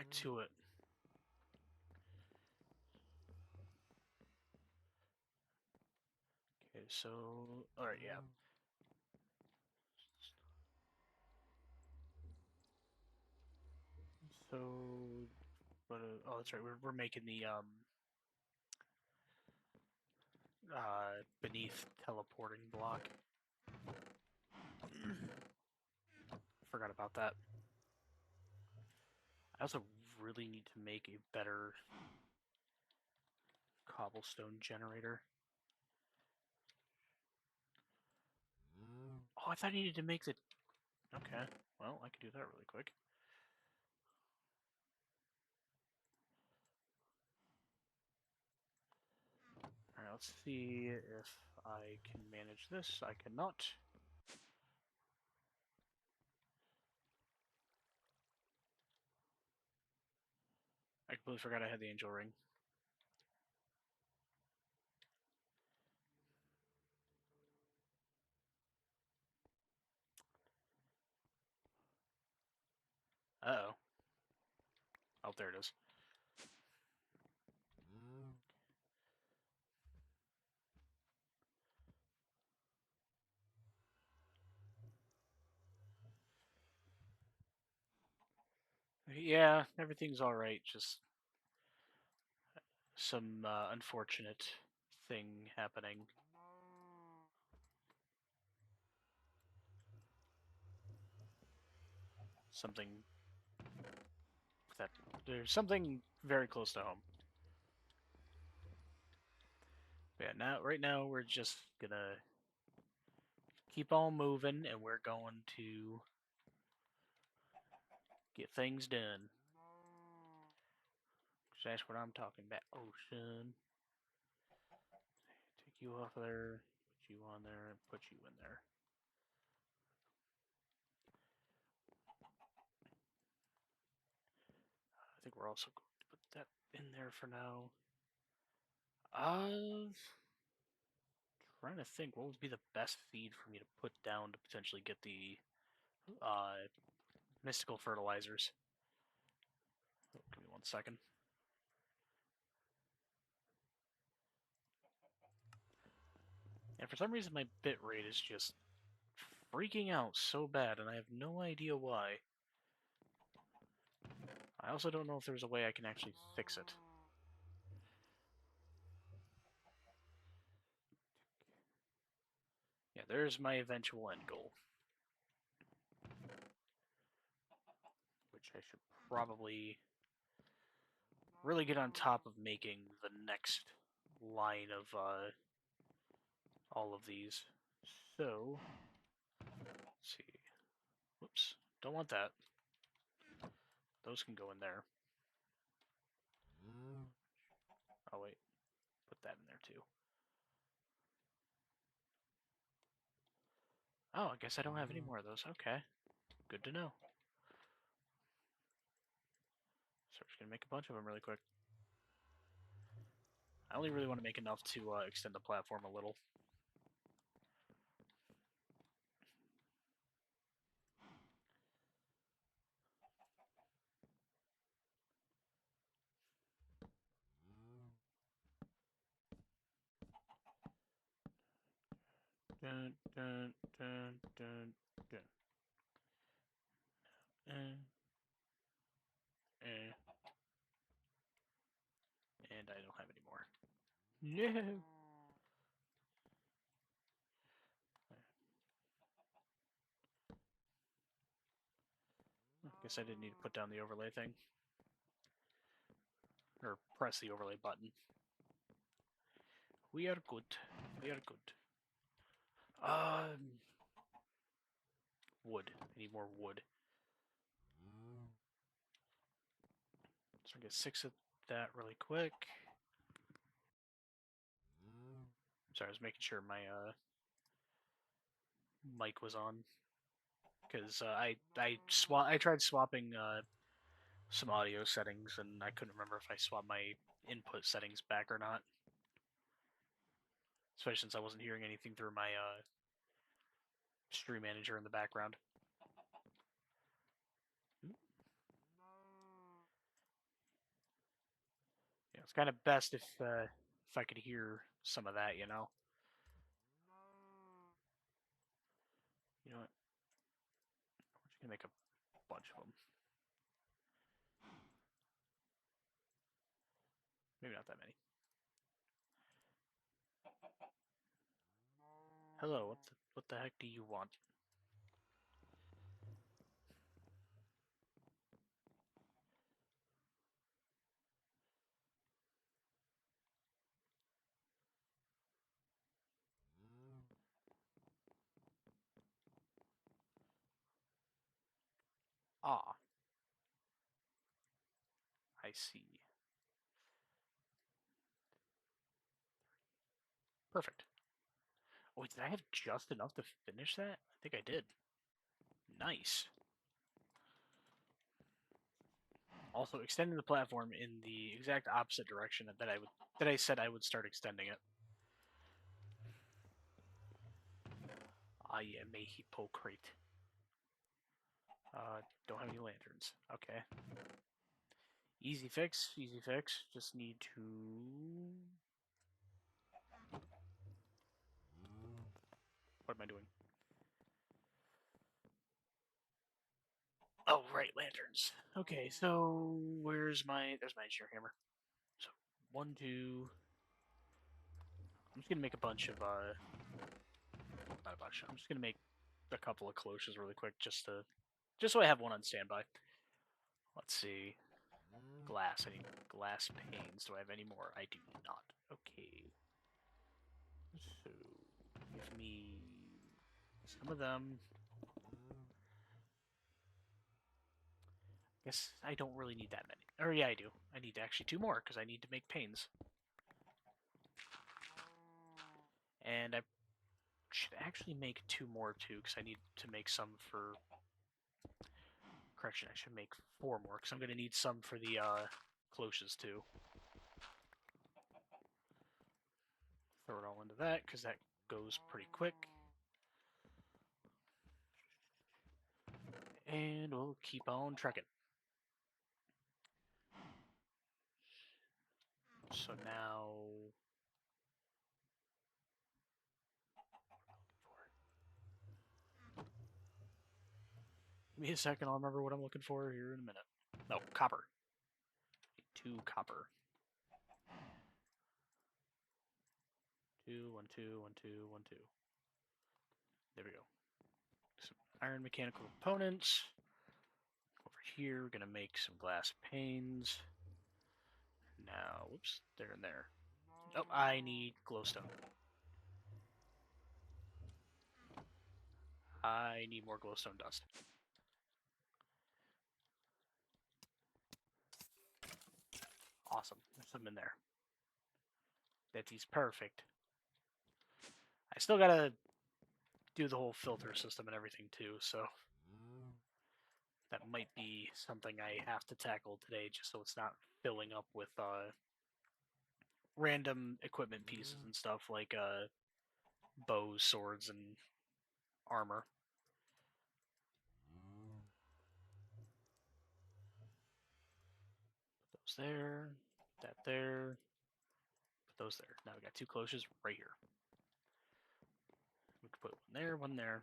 back to it. Okay, so all right, yeah. So, but oh, that's right. We're making the beneath teleporting block. Forgot about that. I also really need to make a better cobblestone generator. Oh, I thought I needed to make the. Okay, well, I could do that really quick. All right, let's see if I can manage this. I cannot. I completely forgot I had the angel ring. Uh-oh. Oh, there it is. Yeah, everything's alright, just some unfortunate thing happening. Something that there's something very close to home. But yeah, right now we're just gonna keep on moving, and we're going to get things done. That's what I'm talking about, ocean. Take you off of there, put you on there, and put you in there. I think we're also going to put that in there for now. Trying to think what would be the best feed for me to put down to potentially get the mystical fertilizers. Oh, give me 1 second. And for some reason, my bit rate is just freaking out so bad, and I have no idea why. I also don't know if there's a way I can actually fix it. Yeah, there's my eventual end goal. Which I should probably really get on top of making the next line of all of these. So, let's see. Whoops, don't want that. Those can go in there. Oh wait, put that in there too. Oh, I guess I don't have any more of those. Okay, good to know. So we're just gonna make a bunch of them really quick. I only really want to make enough to extend the platform a little. Dun, dun, dun, dun, dun. Eh. And I don't have any more. No. Guess I didn't need to put down the overlay thing. Or press the overlay button. We are good. We are good. Wood. I need more wood. So I get 6 of that really quick. Sorry, I was making sure my mic was on. Because I tried swapping some audio settings, and I couldn't remember if I swapped my input settings back or not. Especially since I wasn't hearing anything through my stream manager in the background. It's kind of best if I could hear some of that, you know. You know what? We're just gonna make a bunch of them. Maybe not that many. Hello, what the heck do you want? Ah, I see. Perfect. Oh, wait, did I have just enough to finish that? I think I did. Nice. Also, extending the platform in the exact opposite direction that I said I would start extending it. I am a hypocrite. Don't have any lanterns. Okay. Easy fix, easy fix. Just need to... What am I doing? Oh, right, lanterns. Okay, so there's my engineer hammer. So, 1, 2... I'm just gonna make a bunch of, not a bunch. I'm just gonna make a couple of cloches really quick just so I have one on standby. Let's see. Glass. I need glass panes. Do I have any more? I do not. Okay. So, give me some of them. Guess I don't really need that many. Or yeah, I do. I need actually 2 more because I need to make panes. And I should actually make 2 more too because I need to make some for... Correction, I should make 4 more because I'm going to need some for the cloches too. Throw it all into that because that goes pretty quick. And we'll keep on trekking. So now... Give me a second, I'll remember what I'm looking for here in a minute. No, copper. 2 copper. 2, 1, 2, 1, 2, 1, 2. There we go. Some iron mechanical components. Over here, we're gonna make some glass panes. Now, whoops, there and there. Oh, I need glowstone. I need more glowstone dust. Awesome. There's some in there. That is perfect. I still gotta do the whole filter system and everything too, so that might be something I have to tackle today just so it's not filling up with random equipment pieces and stuff like bows, swords, and armor. Put those there, that there, put those there. Now we got 2 cloches right here. We can put one there,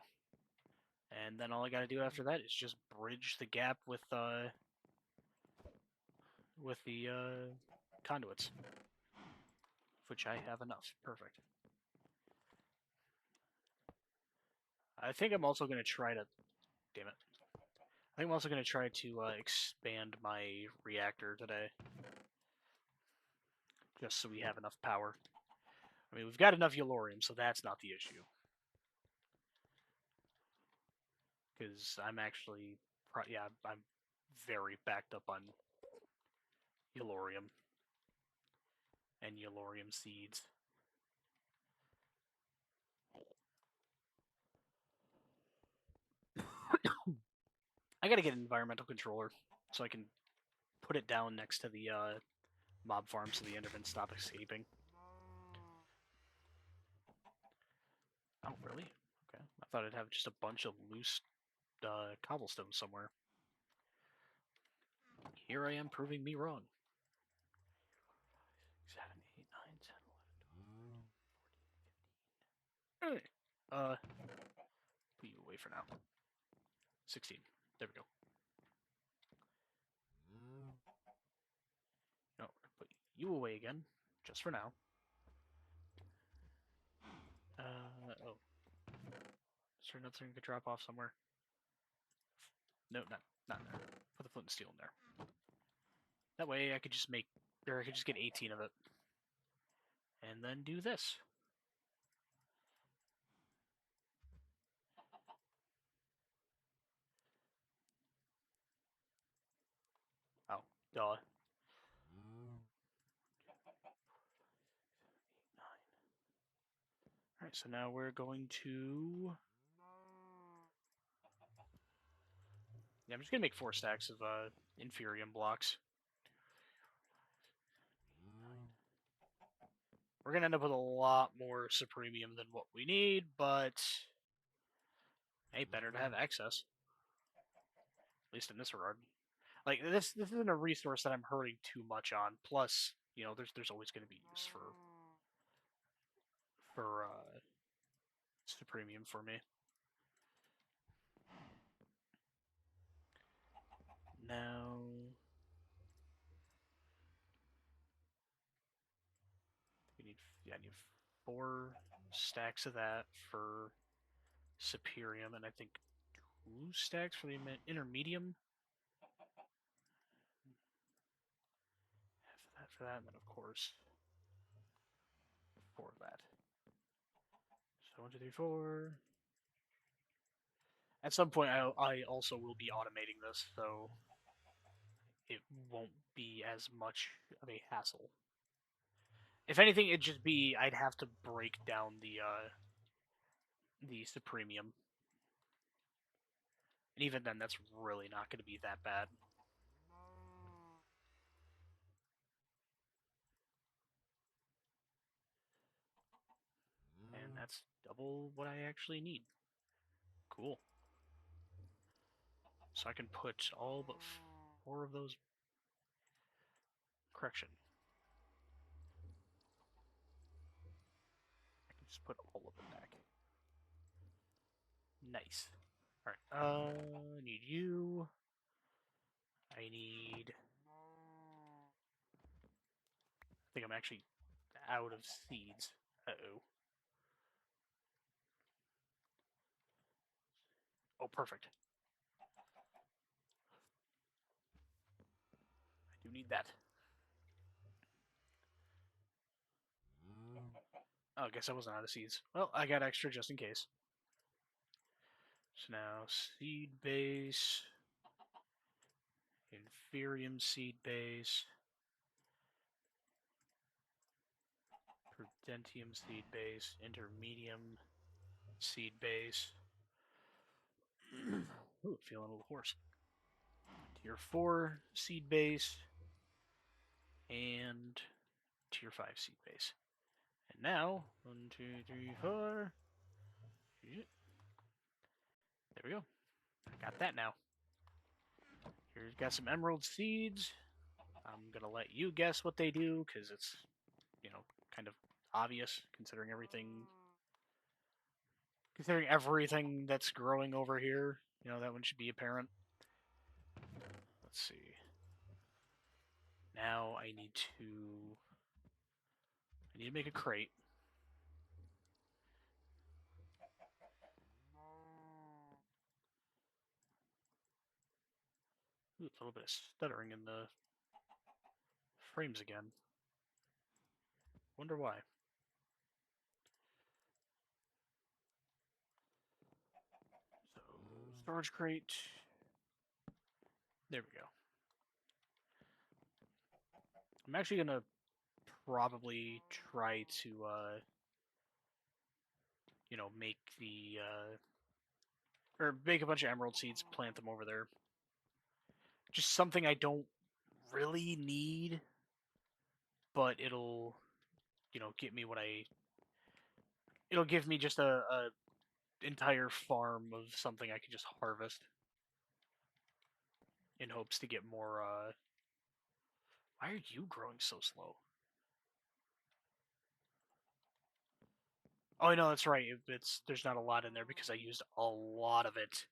and then all I got to do after that is just bridge the gap with the conduits, which I have enough. Perfect. I think I'm also going to try to... Damn it. I think I'm also going to try to expand my reactor today. Just so we have enough power. I mean, we've got enough Yellorium, so that's not the issue. Because I'm actually... Yeah, I'm very backed up on Yellorium. And Yellorium seeds. I gotta get an environmental controller so I can put it down next to the mob farm so the Endermen stop escaping. Oh, really? Okay. I thought I'd have just a bunch of loose cobblestone somewhere. Here I am proving me wrong. Alright. Put you away for now. 16. There we go. No, put you away again, just for now. Oh. Is there nothing could drop off somewhere? No, not in there. Put the flint and steel in there. That way I could just make, or I could just get 18 of it. And then do this. Oh, duh. 9. Alright, so now we're going to... Yeah, I'm just going to make 4 stacks of Inferium blocks. We're going to end up with a lot more Supremium than what we need, but... Hey, better to have access. At least in this regard. Like, this isn't a resource that I'm hurting too much on. Plus, you know, there's always going to be use for Supremium for me. Now... I need 4 stacks of that for Superium, and I think 2 stacks for the Intermedium. Half of that for that, and then of course 4 of that. So 1, 2, 3, 4. At some point, I also will be automating this, so it won't be as much of a hassle. If anything, it'd just be I'd have to break down the Supremium. And even then, that's really not going to be that bad. And that's double what I actually need. Cool. So I can put all but 4 of those... Correction. I can just put all of them back. Nice. Alright, I need you. I need... I think I'm actually out of seeds. Uh-oh. Oh, perfect. I do need that. Oh, I guess I wasn't out of seeds. Well, I got extra just in case. So now, seed base, Inferium seed base, Prudentium seed base, Intermedium seed base. Ooh, feeling a little hoarse. Tier 4 seed base, and Tier 5 seed base. And now, 1, 2, 3, 4. There we go. I got that now. Here's got some emerald seeds. I'm gonna let you guess what they do because it's, you know, kind of obvious considering everything that's growing over here. You know, that one should be apparent. Let's see. Now I need to make a crate. Ooh, a little bit of stuttering in the frames again. Wonder why. So, storage crate. There we go. I'm actually gonna probably try to, you know, make or make a bunch of emerald seeds, plant them over there. Just something I don't really need, but it'll, you know, get me what it'll give me just a entire farm of something I can just harvest in hopes to get more, Why are you growing so slow? Oh no, that's right. There's not a lot in there because I used a lot of it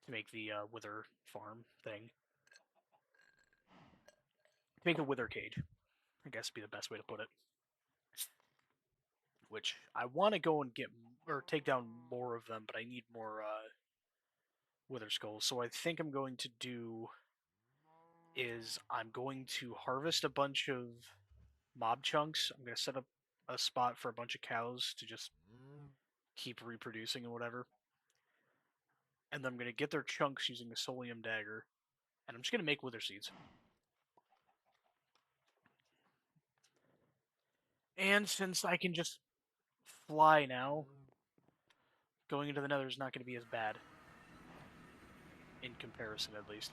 to make the wither farm thing. To make a wither cage, I guess would be the best way to put it. Which I want to go and get or take down more of them, but I need more wither skulls. So I think I'm going to do is I'm going to harvest a bunch of mob chunks. I'm going to set up a spot for a bunch of cows to just keep reproducing and whatever. And then I'm going to get their chunks using the Solium dagger. And I'm just going to make wither seeds. And since I can just fly now, going into the nether is not going to be as bad. In comparison, at least.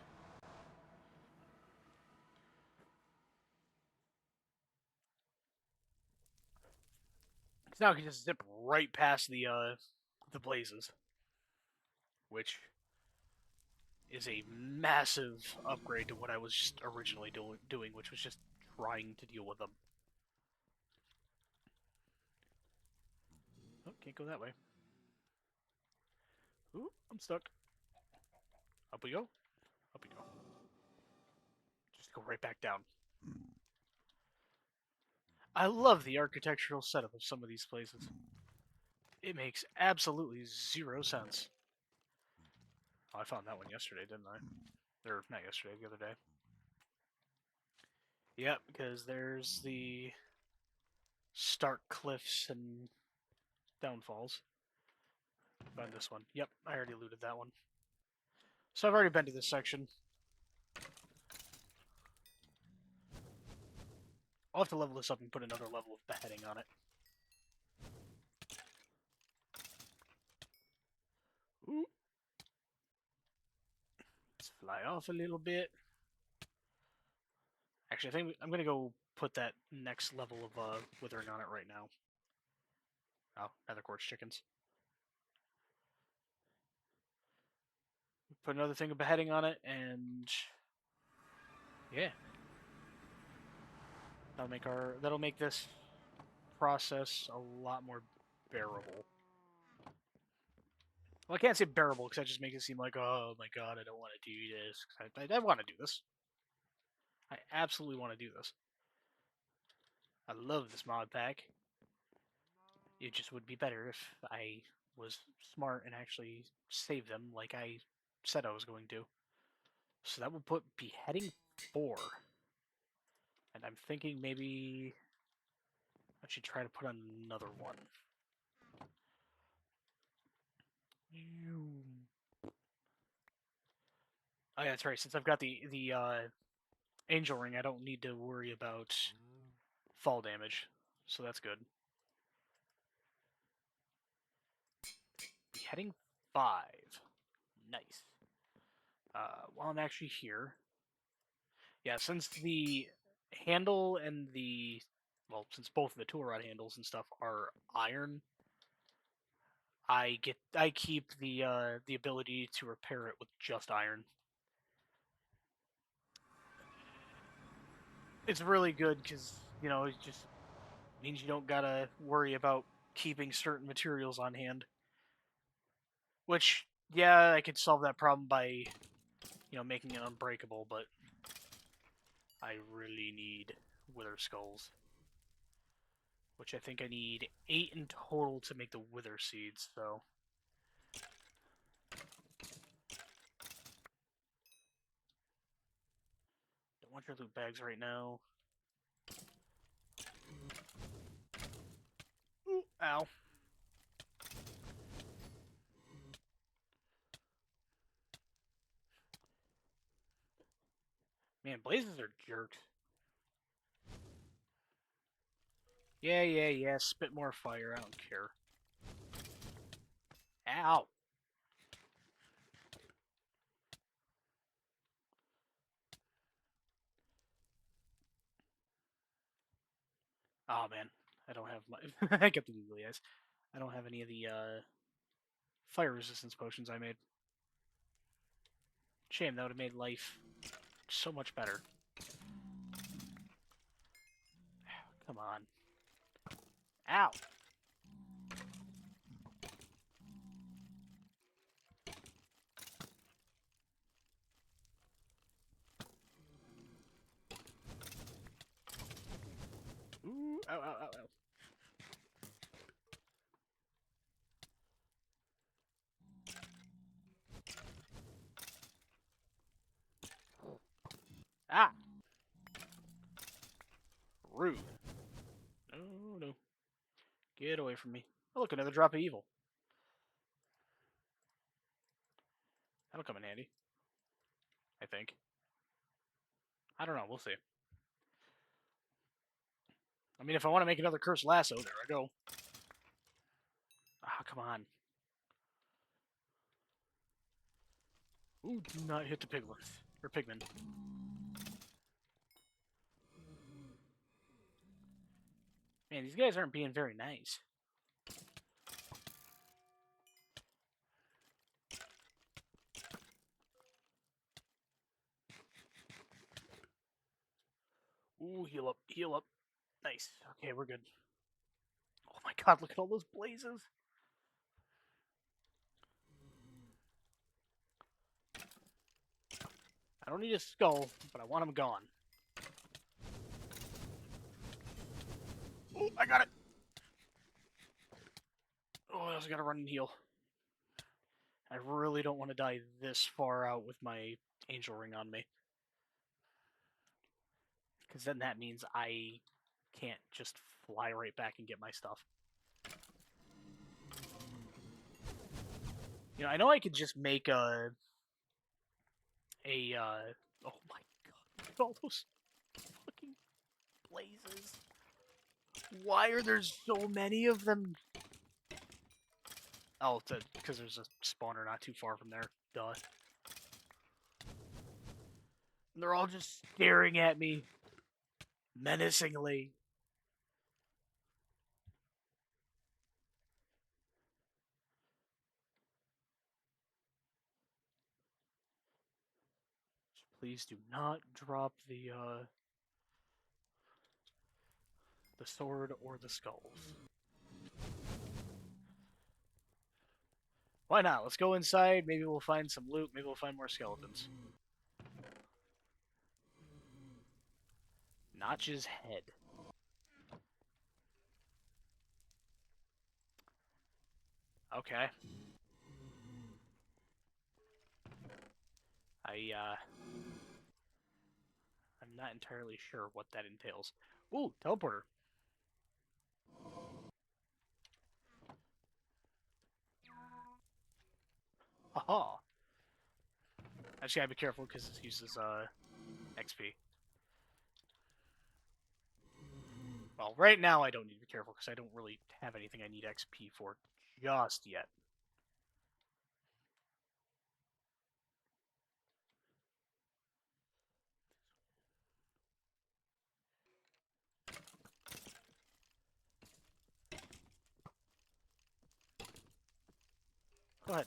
Because now I can just zip right past the blazes. Which is a massive upgrade to what I was just originally doing, which was just trying to deal with them. Oh, can't go that way. Ooh, I'm stuck. Up we go. Up we go. Just go right back down. I love the architectural setup of some of these places. It makes absolutely zero sense. Oh, I found that one yesterday, didn't I? Or not yesterday, the other day. Yep, because there's the stark cliffs and downfalls. Find this one. Yep, I already looted that one. So I've already been to this section. I'll have to level this up and put another level of beheading on it. Ooh. Let's fly off a little bit. Actually, I think I'm going to go put that next level of withering on it right now. Oh, nether quartz chickens. Put another thing of beheading on it, and yeah, that'll make this process a lot more bearable. Well, I can't say bearable because that just makes it seem like, oh my god, I don't want to do this. I want to do this. I absolutely want to do this. I love this mod pack. It just would be better if I was smart and actually saved them like I said I was going to. So that will put beheading 4. And I'm thinking maybe I should try to put on another one. Oh yeah, that's right. Since I've got the angel ring, I don't need to worry about fall damage. So that's good. Beheading 5. Nice. While I'm actually here, yeah, since the handle and the since both of the tool rod handles and stuff are iron, I keep the ability to repair it with just iron. It's really good because it just means you don't gotta worry about keeping certain materials on hand. Which, yeah, I could solve that problem by making it unbreakable, but I really need wither skulls. Which I think I need 8 in total to make the wither seeds, so. Don't want your loot bags right now. Ooh, ow. Man, blazes are jerks. Yeah, spit more fire, I don't care. Ow! Oh man, I don't have my. I kept the googly eyes. I don't have any of the fire resistance potions I made. Shame, that would have made life so much better. Come on. Ow! ow, ow, ow, ow. Ah! Rude. No, no. Get away from me. Oh, look, another drop of evil. That'll come in handy. I think. I don't know. We'll see. I mean, if I want to make another cursed lasso, there I go. Ah, come on. Ooh, do not hit the piglets. Or pigmen. Man, these guys aren't being very nice. Ooh, heal up, heal up. Nice. Okay, we're good. Oh my god, look at all those blazes. I don't need a skull, but I want him gone. Oh, I got it. Oh, I also gotta run and heal. I really don't want to die this far out with my angel ring on me. Because then that means I can't just fly right back and get my stuff. You know, I know I could just make oh my god, look at all those fucking blazes. Why are there so many of them? Oh, because there's a spawner not too far from there. Duh. And they're all just staring at me menacingly. Please do not drop the sword or the skulls. Why not? Let's go inside. Maybe we'll find some loot. Maybe we'll find more skeletons. Notch's head. Okay. I'm not entirely sure what that entails. Ooh, teleporter. Haha. I just gotta be careful because this uses XP. Well, right now I don't need to be careful because I don't really have anything I need XP for just yet. Go ahead.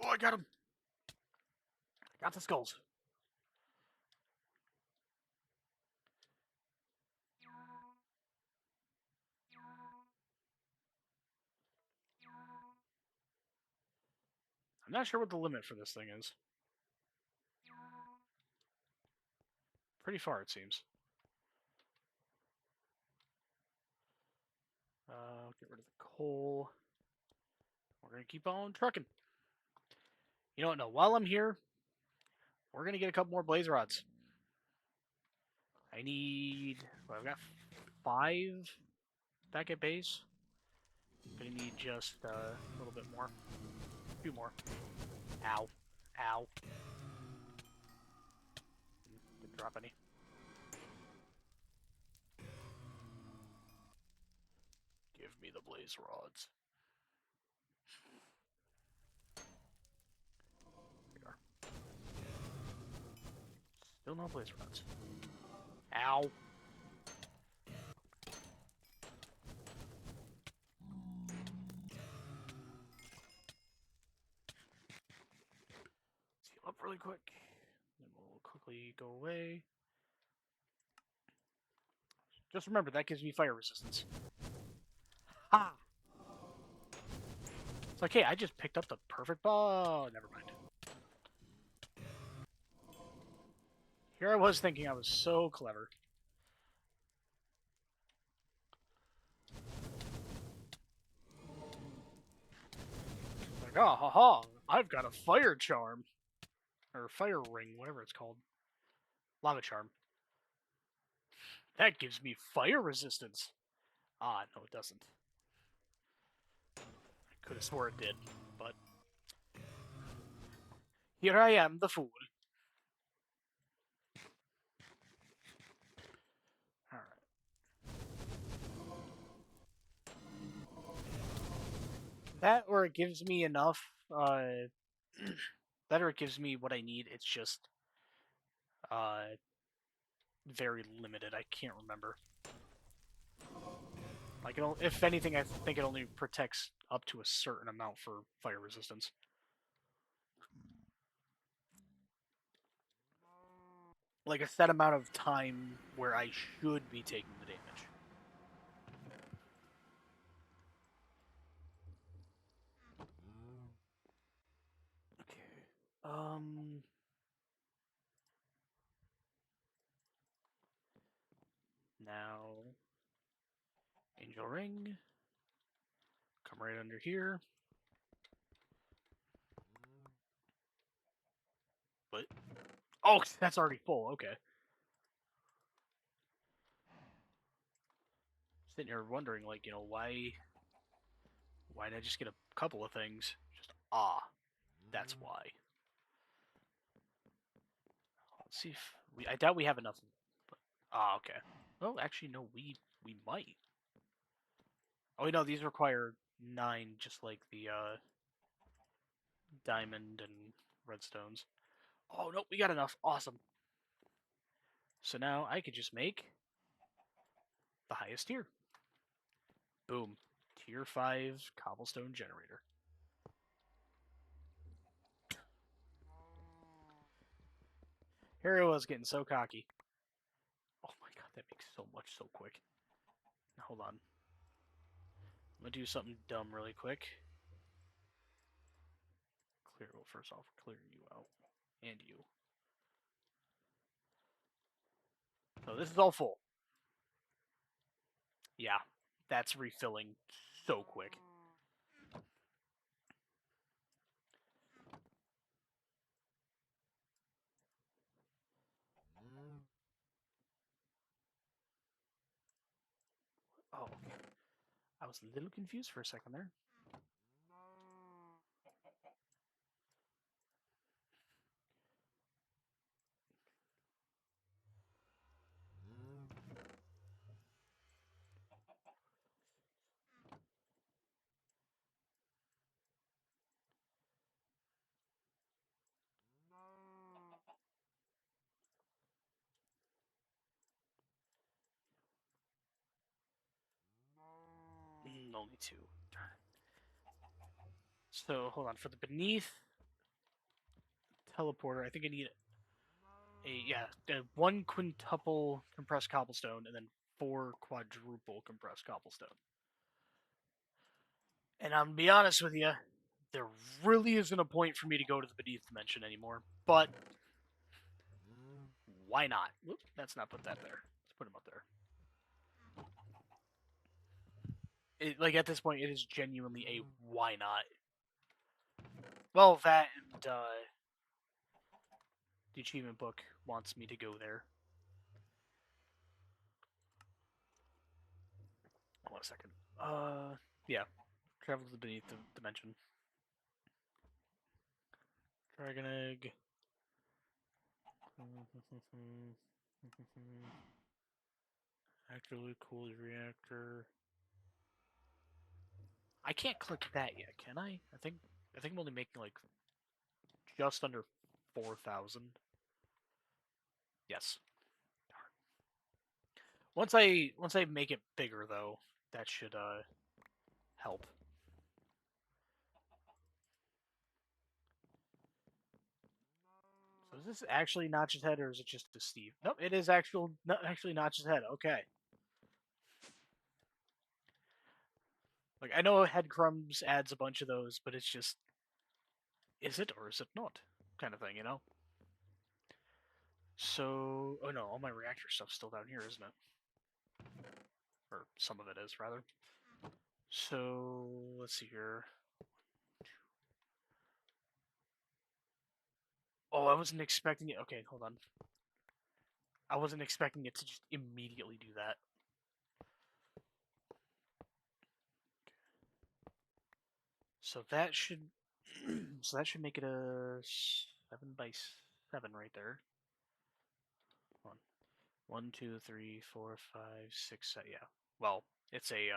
Oh, I got him. I got the skulls. I'm not sure what the limit for this thing is. Pretty far, it seems. Get rid of the coal. We're gonna keep on trucking. You know what? No, while I'm here, we're gonna get a couple more blaze rods. I need. Well, I've got 5 back at base. Gonna need just a little bit more. A few more. Ow. Ow. Didn't drop any. Give me the blaze rods. There we are. Still no blaze rods. Ow. Let's heal up really quick. Then we'll quickly go away. Just remember, that gives me fire resistance. Ha! It's like, hey, I just picked up the perfect ball. Never mind. Here I was thinking I was so clever. Like, oh, haha, I've got a fire charm. Or fire ring, whatever it's called. Lava charm. That gives me fire resistance. Ah, no, it doesn't. I could have swore it did, but here I am, the fool. Alright. That or it gives me enough, that or it gives me what I need, it's just, very limited. I can't remember. Like, if anything, I think it only protects up to a certain amount for fire resistance. Like a set amount of time where I should be taking the damage. Okay. Now, Angel Ring. Come right under here. What? Oh, that's already full. Okay. Sitting here wondering, like, why did I just get a couple of things? Just, that's why. Let's see if I doubt we have enough. But, okay. Oh, actually, no, we might. Oh, no, these require 9, just like the, diamond and redstones. Oh, no, we got enough. Awesome. So now I could just make the highest tier. Boom. Tier 5 cobblestone generator. Here I was getting so cocky. Oh my god, that makes so much so quick. Hold on. I'm gonna do something dumb really quick. Well, first off, clear you out. And you. So this is all full. Yeah, that's refilling so quick. Oh, okay. I was a little confused for a second there. Only 2. So, hold on. For the beneath teleporter, I think I need a 1 quintuple compressed cobblestone and then 4 quadruple compressed cobblestone. And I'm gonna be honest with you, there really isn't a point for me to go to the beneath dimension anymore. But why not? Whoop, let's not put that there. Let's put him up there. Like at this point, it is genuinely a why not. Well, that and the achievement book wants me to go there. Hold on a second. Yeah. Travel to the beneath dimension. Dragon egg. Actively cooled reactor. I can't click that yet, can I? I think I'm only making like just under 4,000. Yes. Once I make it bigger though, that should help. So is this actually Notch's head or is it just a Steve? Nope, it is actually Notch's head. Okay. Like, I know Headcrumbs adds a bunch of those, but it's just, is it or is it not? Kind of thing, you know? So, oh no, all my reactor stuff's still down here, isn't it? Or some of it is, rather. So, let's see here. Oh, I wasn't expecting it. Okay, hold on. I wasn't expecting it to just immediately do that. So that should, so that should make it a 7x7 right there. Hold on. 1, 2, 3, 4, 5, 6, 7. Yeah. Well, it's a.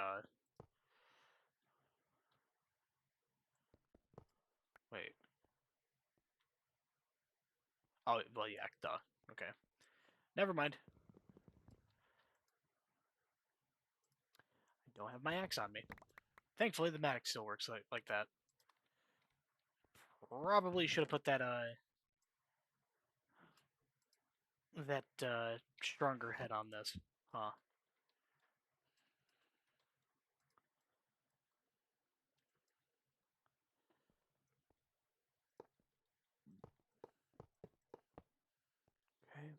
Wait. Oh, well, yeah. Duh. Okay. Never mind. I don't have my axe on me. Thankfully, the Matic still works like that. Probably should have put that stronger head on this, huh? Okay.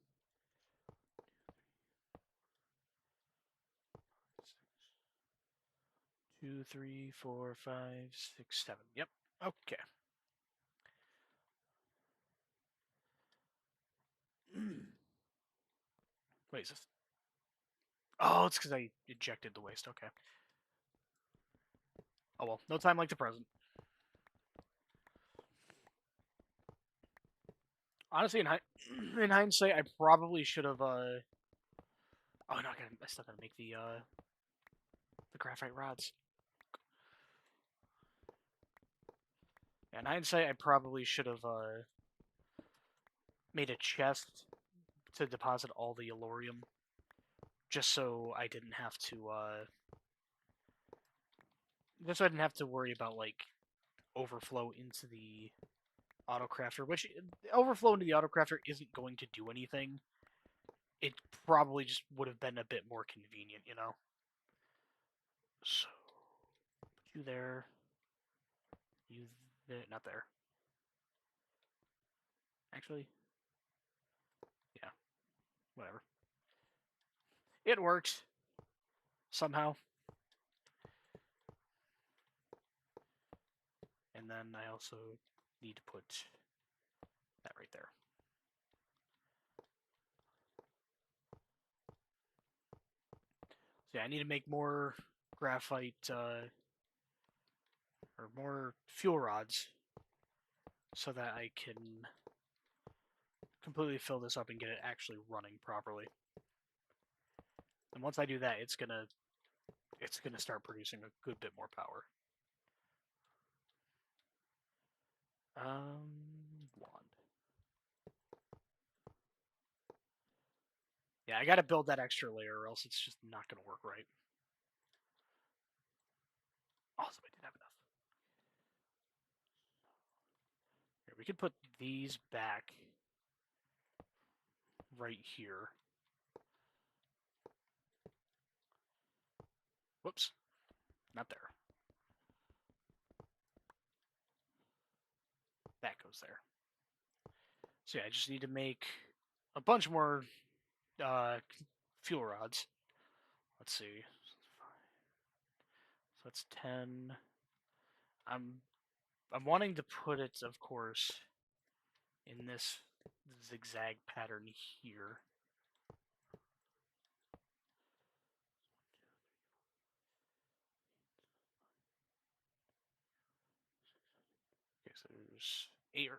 2, 3, 4, 5, 6, 7. Yep. Okay. Wait, is this? Oh, it's because I ejected the waste. Okay. Oh well, no time like the present. Honestly, in hindsight, I probably should have. Oh no, I still gotta make the graphite rods. In hindsight, I probably should have made a chest to deposit all the Elorium, just so I didn't have to just so I didn't have to worry about like overflow into the autocrafter, which overflow into the autocrafter isn't going to do anything. It probably just would have been a bit more convenient, you know. So put you there, you there, not there. Actually, yeah, whatever. It works somehow. And then I also need to put that right there. So yeah, I need to make more graphite or more fuel rods so that I can completely fill this up and get it actually running properly. And once I do that, it's gonna start producing a good bit more power. Blonde. Yeah, I gotta build that extra layer or else it's just not gonna work right. Also, I didn't have enough. Here, we could put these back right here. Whoops, not there. That goes there. So yeah, I just need to make a bunch more uh, fuel rods. Let's see. So that's 10. I'm I'm wanting to put it, of course, in this zigzag pattern here. Okay, so there's eight.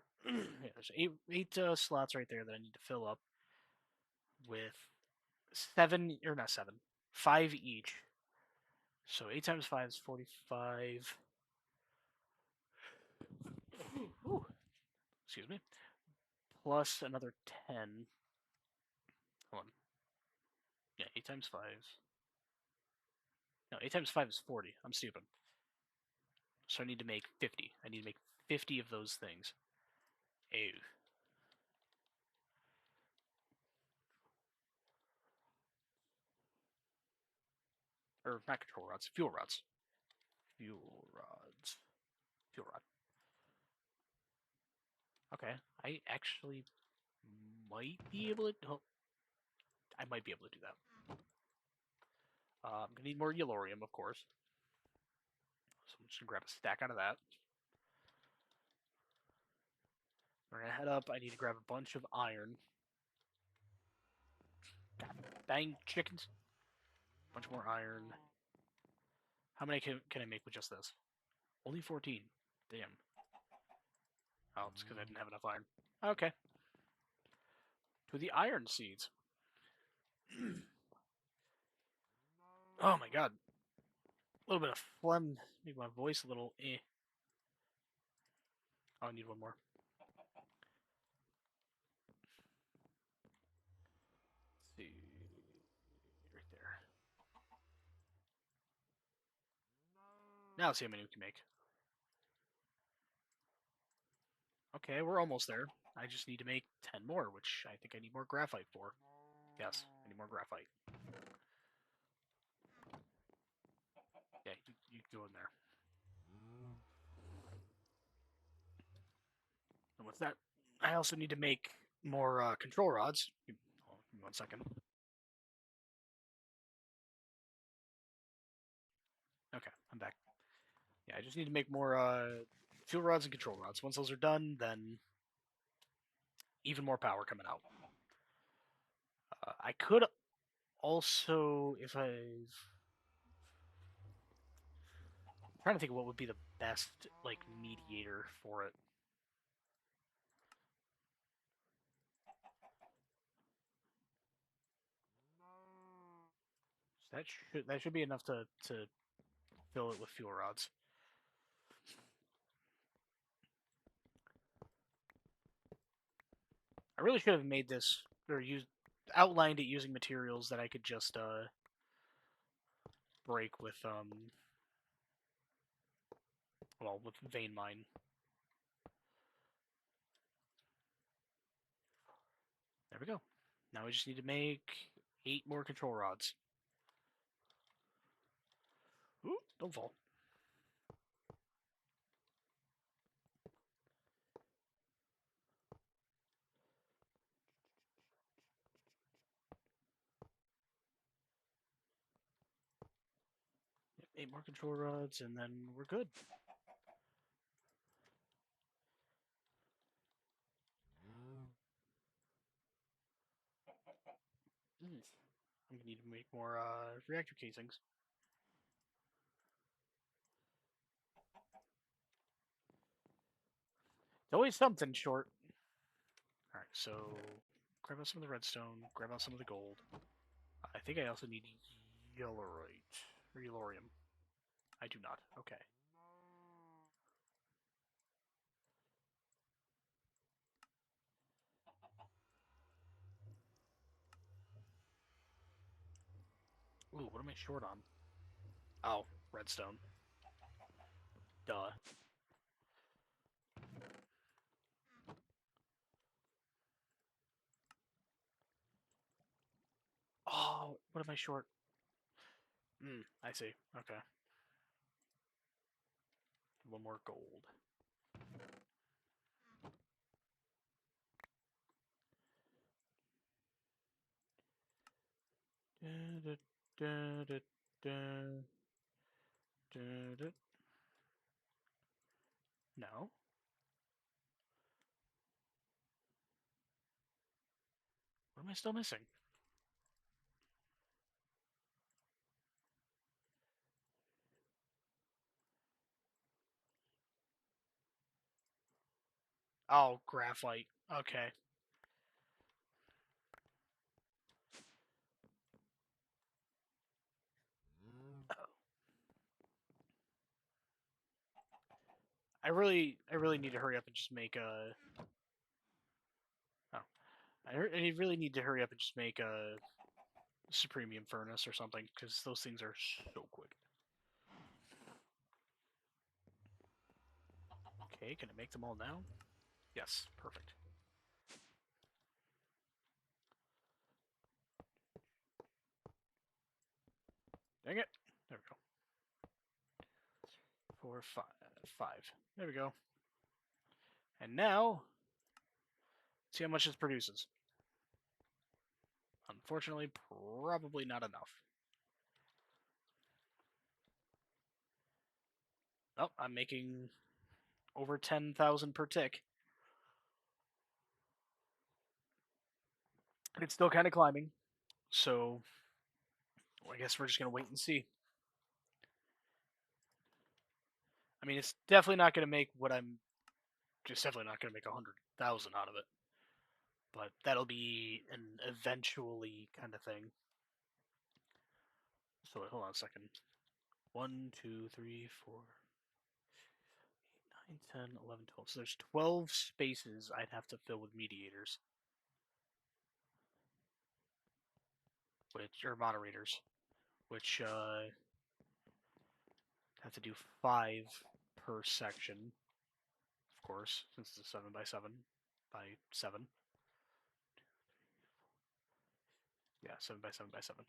Yeah, there's eight slots right there that I need to fill up with seven or not seven, 5 each. So 8 times 5 is 45. Ooh, excuse me. Plus another 10. Hold on. Yeah, 8 times 5. No, 8 times 5 is 40. I'm stupid. So I need to make 50. I need to make 50 of those things. Ew. Or not control rods, fuel rods. Fuel rods. Fuel rod. Okay, I actually might be able to. Oh, I might be able to do that. I'm gonna need more yellorium, of course. So I'm just gonna grab a stack out of that. We're gonna head up. I need to grab a bunch of iron. God dang chickens! Bunch more iron. How many can I make with just this? Only 14. Damn. Oh, it's because I didn't have enough iron. Okay. To the iron seeds. Oh my god. A little bit of phlegm. Make my voice a little eh. Oh, I need one more. Let's see. Right there. Now let's see how many we can make. Okay, we're almost there. I just need to make 10 more, which I think I need more graphite for. Yes, I need more graphite. Yeah, you go in there. And with that, I also need to make more control rods. Give me 1 second. Okay, I'm back. Yeah, I just need to make more fuel rods and control rods. Once those are done, then even more power coming out. I could also, if I'm trying to think of what would be the best like mediator for it. So that should be enough to fill it with fuel rods. I really should have made this or outlined it using materials that I could just break with with vein mine. There we go. Now we just need to make 8 more control rods. Ooh, don't fall. 8 more control rods, and then we're good. I'm gonna need to make more reactor casings. It's always something short. Alright, so grab out some of the redstone, grab out some of the gold. I think I also need yellorite or yellorium. I do not. Okay. Ooh, what am I short on? Oh, redstone. Duh. Oh, what am I short? I see. Okay. One more gold. Da, da, da, da, da. No. What am I still missing? Oh, graphite. Okay. I really need to hurry up and just make a. Oh, I really need to hurry up and just make a supremium furnace or something because those things are so quick. Okay, can I make them all now? Yes, perfect. Dang it! There we go. 4, 5. 5. There we go. And now, see how much this produces. Unfortunately, probably not enough. Oh, I'm making over 10,000 per tick. It's still kind of climbing, so I guess we're just going to wait and see. I mean, it's definitely not going to make what I'm... Just definitely not going to make 100,000 out of it. But that'll be an eventually kind of thing. So wait, hold on a second. 1, 2, 3, 4, 8, 9, 10, 11, 12. So there's 12 spaces I'd have to fill with mediators. Or moderators. Which, have to do 5 per section. Of course, since it's a 7 by 7 by 7. Yeah, 7 by 7 by 7.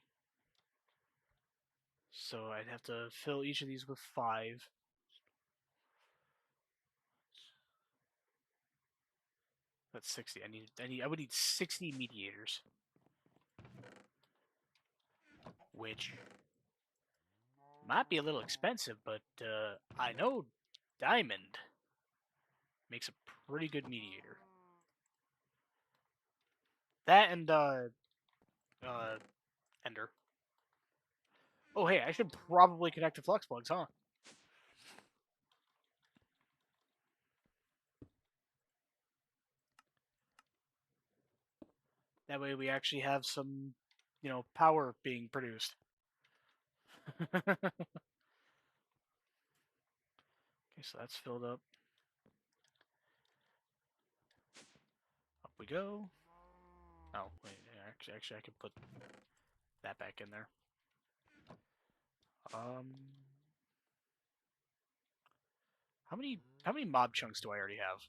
So I'd have to fill each of these with 5. That's 60. I would need 60 mediators. Which might be a little expensive, but I know Diamond makes a pretty good mediator. That and Ender. Oh hey, I should probably connect to flux plugs, huh? That way we actually have some, power being produced. Okay, so that's filled up. Up we go. Oh, wait, actually I could put that back in there. How many mob chunks do I already have?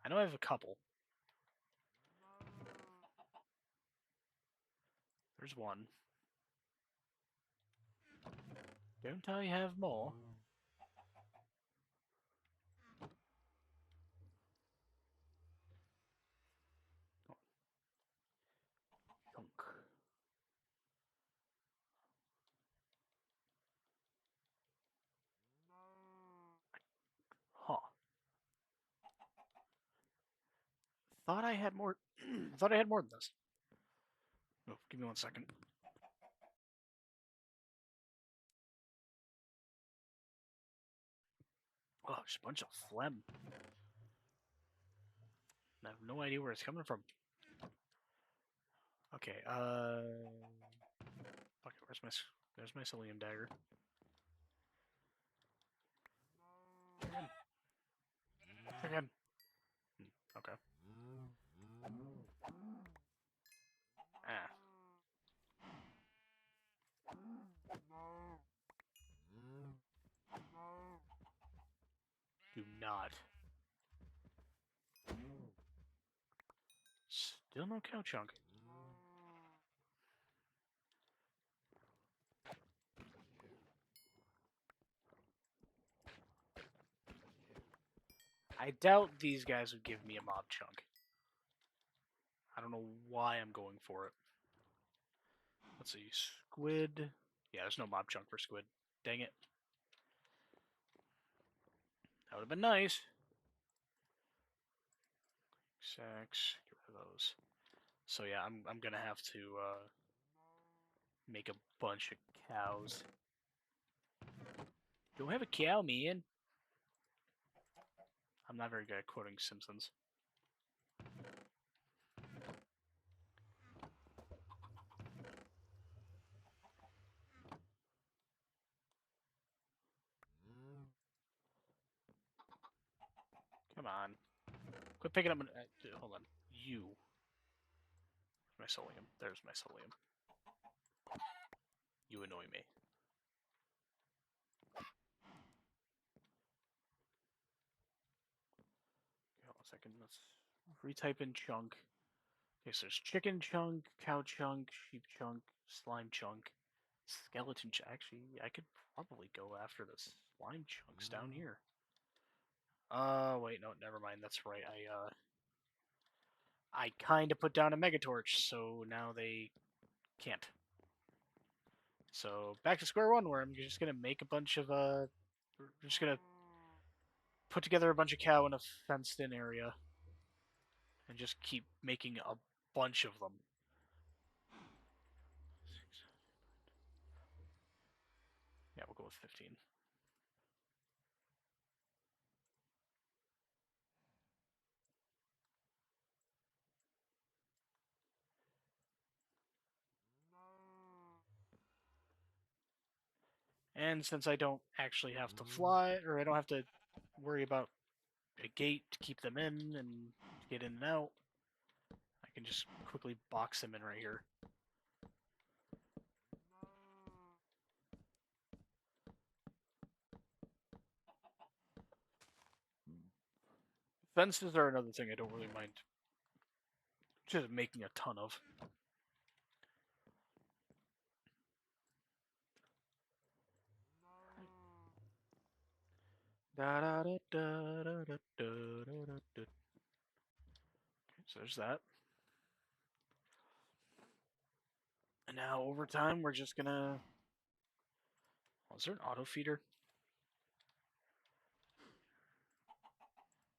I know I have a couple. There's one. Don't I have more? Chunk. Huh. Thought I had more. Thought I had more than this. Oh, give me 1 second. Oh, just a bunch of phlegm. I have no idea where it's coming from. Okay, okay, there's my Cilium dagger. Again. Okay. Ah. Do not. Still no cow chunk. I doubt these guys would give me a mob chunk. I don't know why I'm going for it. Let's see, squid. Yeah, there's no mob chunk for squid. Dang it. That would have been nice. Sacks, get rid of those. So yeah, I'm gonna have to make a bunch of cows. Don't have a cow, man. I'm not very good at quoting Simpsons. Come on. Quit picking up hold on. You. My Solium. There's my Solium. You annoy me. Okay, hold on a second. Let's retype in chunk. Okay, so there's chicken chunk, cow chunk, sheep chunk, slime chunk. Skeleton. Actually, I could probably go after the slime chunks down here. Wait, no, never mind. That's right. I kind of put down a Megatorch, so now they can't. So back to square one, where I'm just gonna make a bunch of we're just gonna put together a bunch of cow in a fenced-in area, and just keep making a bunch of them. Yeah, we'll go with 15. And since I don't actually have to fly, or I don't have to worry about a gate to keep them in and get in and out, I can just quickly box them in right here. Fences are another thing I don't really mind just making a ton of. So there's that. And now over time, we're just gonna. Oh, is there an auto feeder?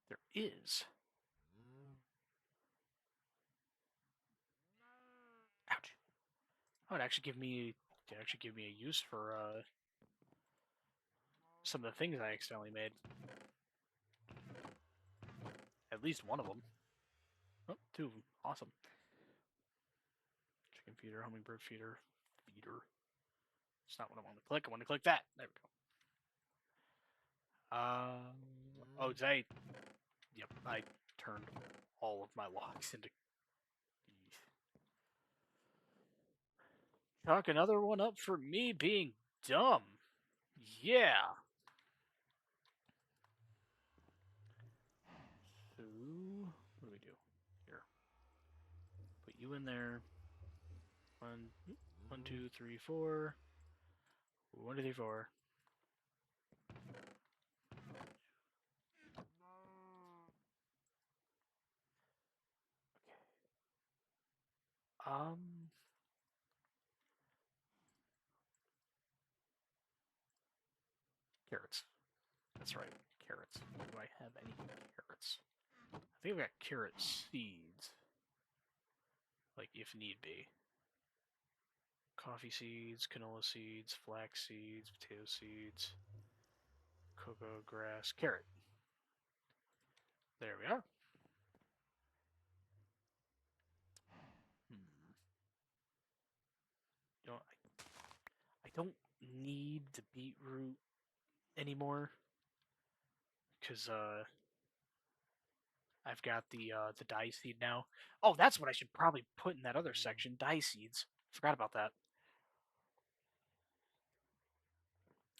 There is. Ouch. Oh, it actually give me a use for some of the things I accidentally made. At least one of them. Oh, two of them. Awesome. Chicken feeder, hummingbird feeder, feeder. It's not what I want to click. I want to click that. There we go. Oh, did I? Yep, I turned all of my logs into. Chalk another one up for me being dumb. Yeah. So, what do we do? Here. Put you in there. One, 2, 3, 4. 1, 2, 3, 4. Um, Carrots. That's right, carrots. Do I have any carrots? I think I've got carrot seeds. Like, if need be. Coffee seeds, canola seeds, flax seeds, potato seeds, cocoa grass, carrot. There we are. Don't I don't need the beetroot anymore because I've got the dye seed now. Oh, that's what I should probably put in that other section. Dye seeds. Forgot about that.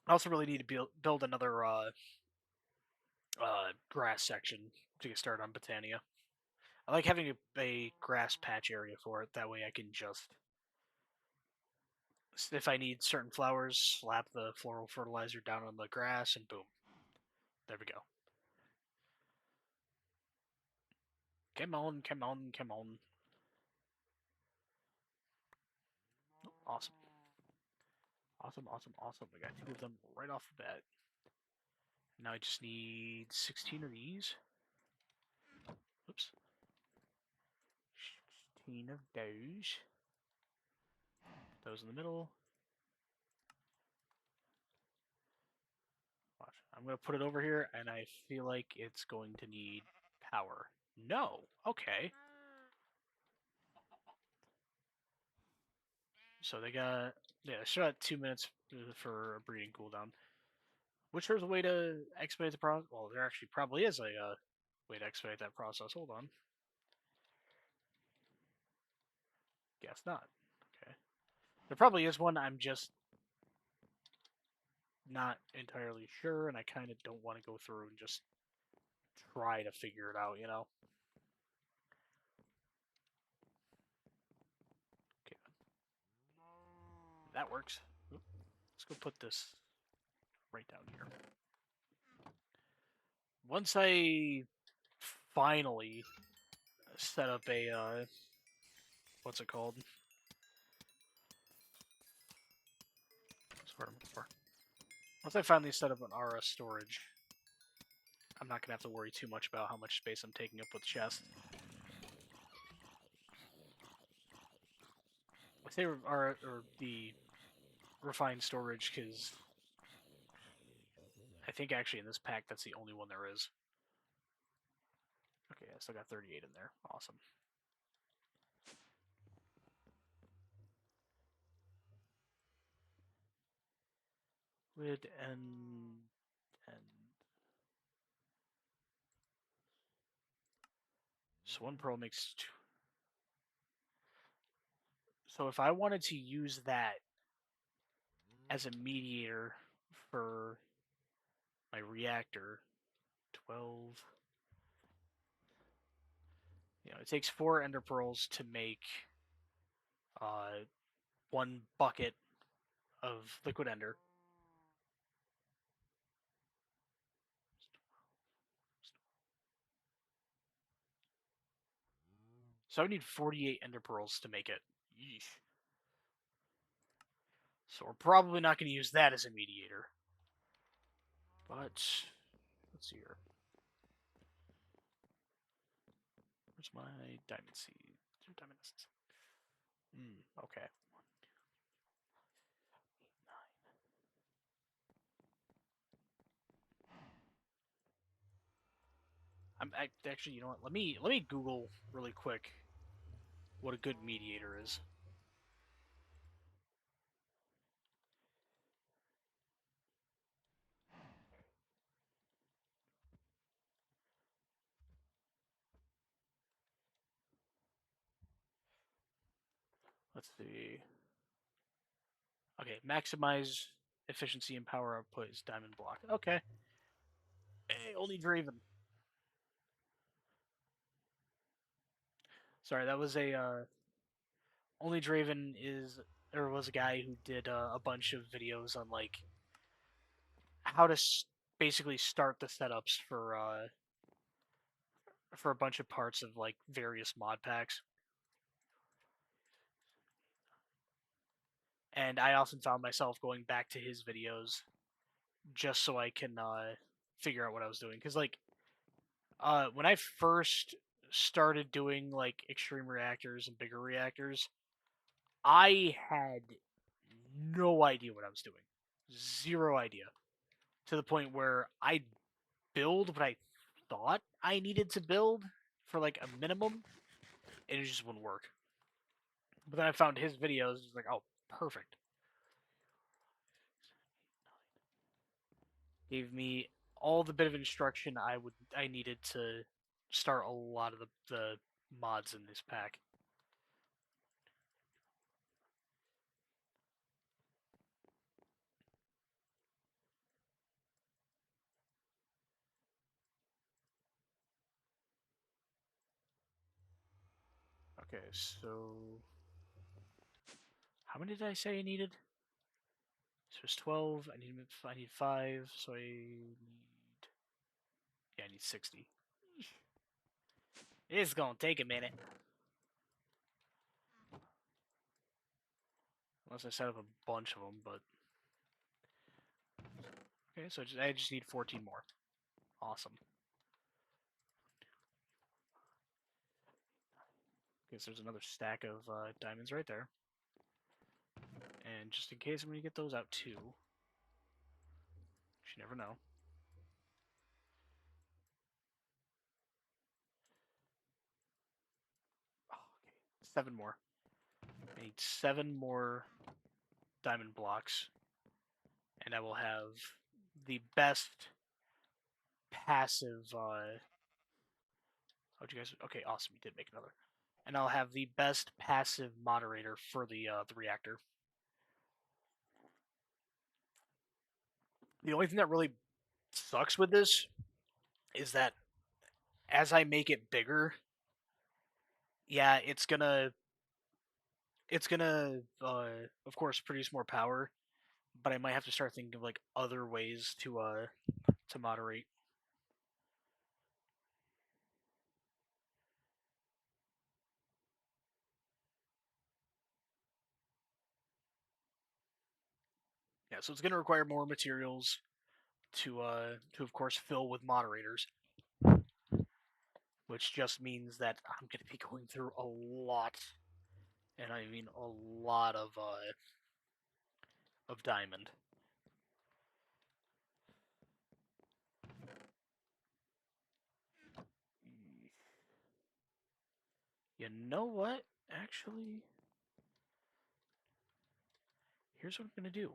I also really need to build another grass section to get started on Botania. I like having a grass patch area for it. That way I can just, if I need certain flowers, slap the floral fertilizer down on the grass and boom. There we go. Come on, come on, come on. Awesome. Awesome, awesome, awesome. We got two of them right off the bat. Now I just need 16 of these. Oops. 16 of those. Those in the middle. Watch. I'm going to put it over here, and I feel like it's going to need power. No. Okay. So they got, yeah, still got 2 minutes for a breeding cooldown. Which there's a way to expedite the process. Well, there actually probably is a way to expedite that process. Hold on. Guess not. Okay. There probably is one. I'm just not entirely sure, and I kind of don't want to go through and just try to figure it out, you know? Okay. That works. go put this right down here. Once I finally set up a what's it called? That's what I'm looking for. Once I finally set up an RS storage, I'm not gonna have to worry too much about how much space I'm taking up with chests. I say or the refined storage because I think actually in this pack that's the only one there is. Okay, I still got 38 in there. Awesome. Lid and so one pearl makes two. So if I wanted to use that as a mediator for my reactor, 12. You know, it takes 4 ender pearls to make uh, 1 bucket of liquid ender. So I would need 48 ender pearls to make it. Yeesh. So we're probably not going to use that as a mediator. But let's see here. Where's my diamond seed? Diamonds. Okay. Actually, you know what? Let me Google really quick what a good mediator is. Let's see. Okay, maximize efficiency and power output is diamond block. Okay. Hey, only Draven. Sorry, that was a only Draven is there was a guy who did a bunch of videos on like how to basically start the setups for a bunch of parts of like various mod packs. And I often found myself going back to his videos just so I can figure out what I was doing. Because like when I first started doing like extreme reactors and bigger reactors, I had no idea what I was doing. Zero idea. To the point where I build what I thought I needed to build for like a minimum, and it just wouldn't work. But then I found his videos, it was like, oh, perfect. Gave me all the bit of instruction I needed to start a lot of the mods in this pack. Okay, so how many did I say I needed? So it's 12. I need 5, so I need 60. It's gonna take a minute. Unless I set up a bunch of them, but okay, so I just need 14 more. Awesome. Okay, so there's another stack of diamonds right there. And just in case I'm gonna get those out too. You never know. Oh, okay, 7 more. I need 7 more diamond blocks, and I will have the best passive. How'd you guys? Okay, awesome. You did make another, and I'll have the best passive moderator for the reactor. The only thing that really sucks with this is that as I make it bigger, yeah, it's gonna of course produce more power, but I might have to start thinking of like other ways to moderate. Yeah, so it's going to require more materials to of course fill with moderators, which just means that I'm going to be going through a lot, and I mean a lot of diamond. You know what? Actually, here's what I'm going to do.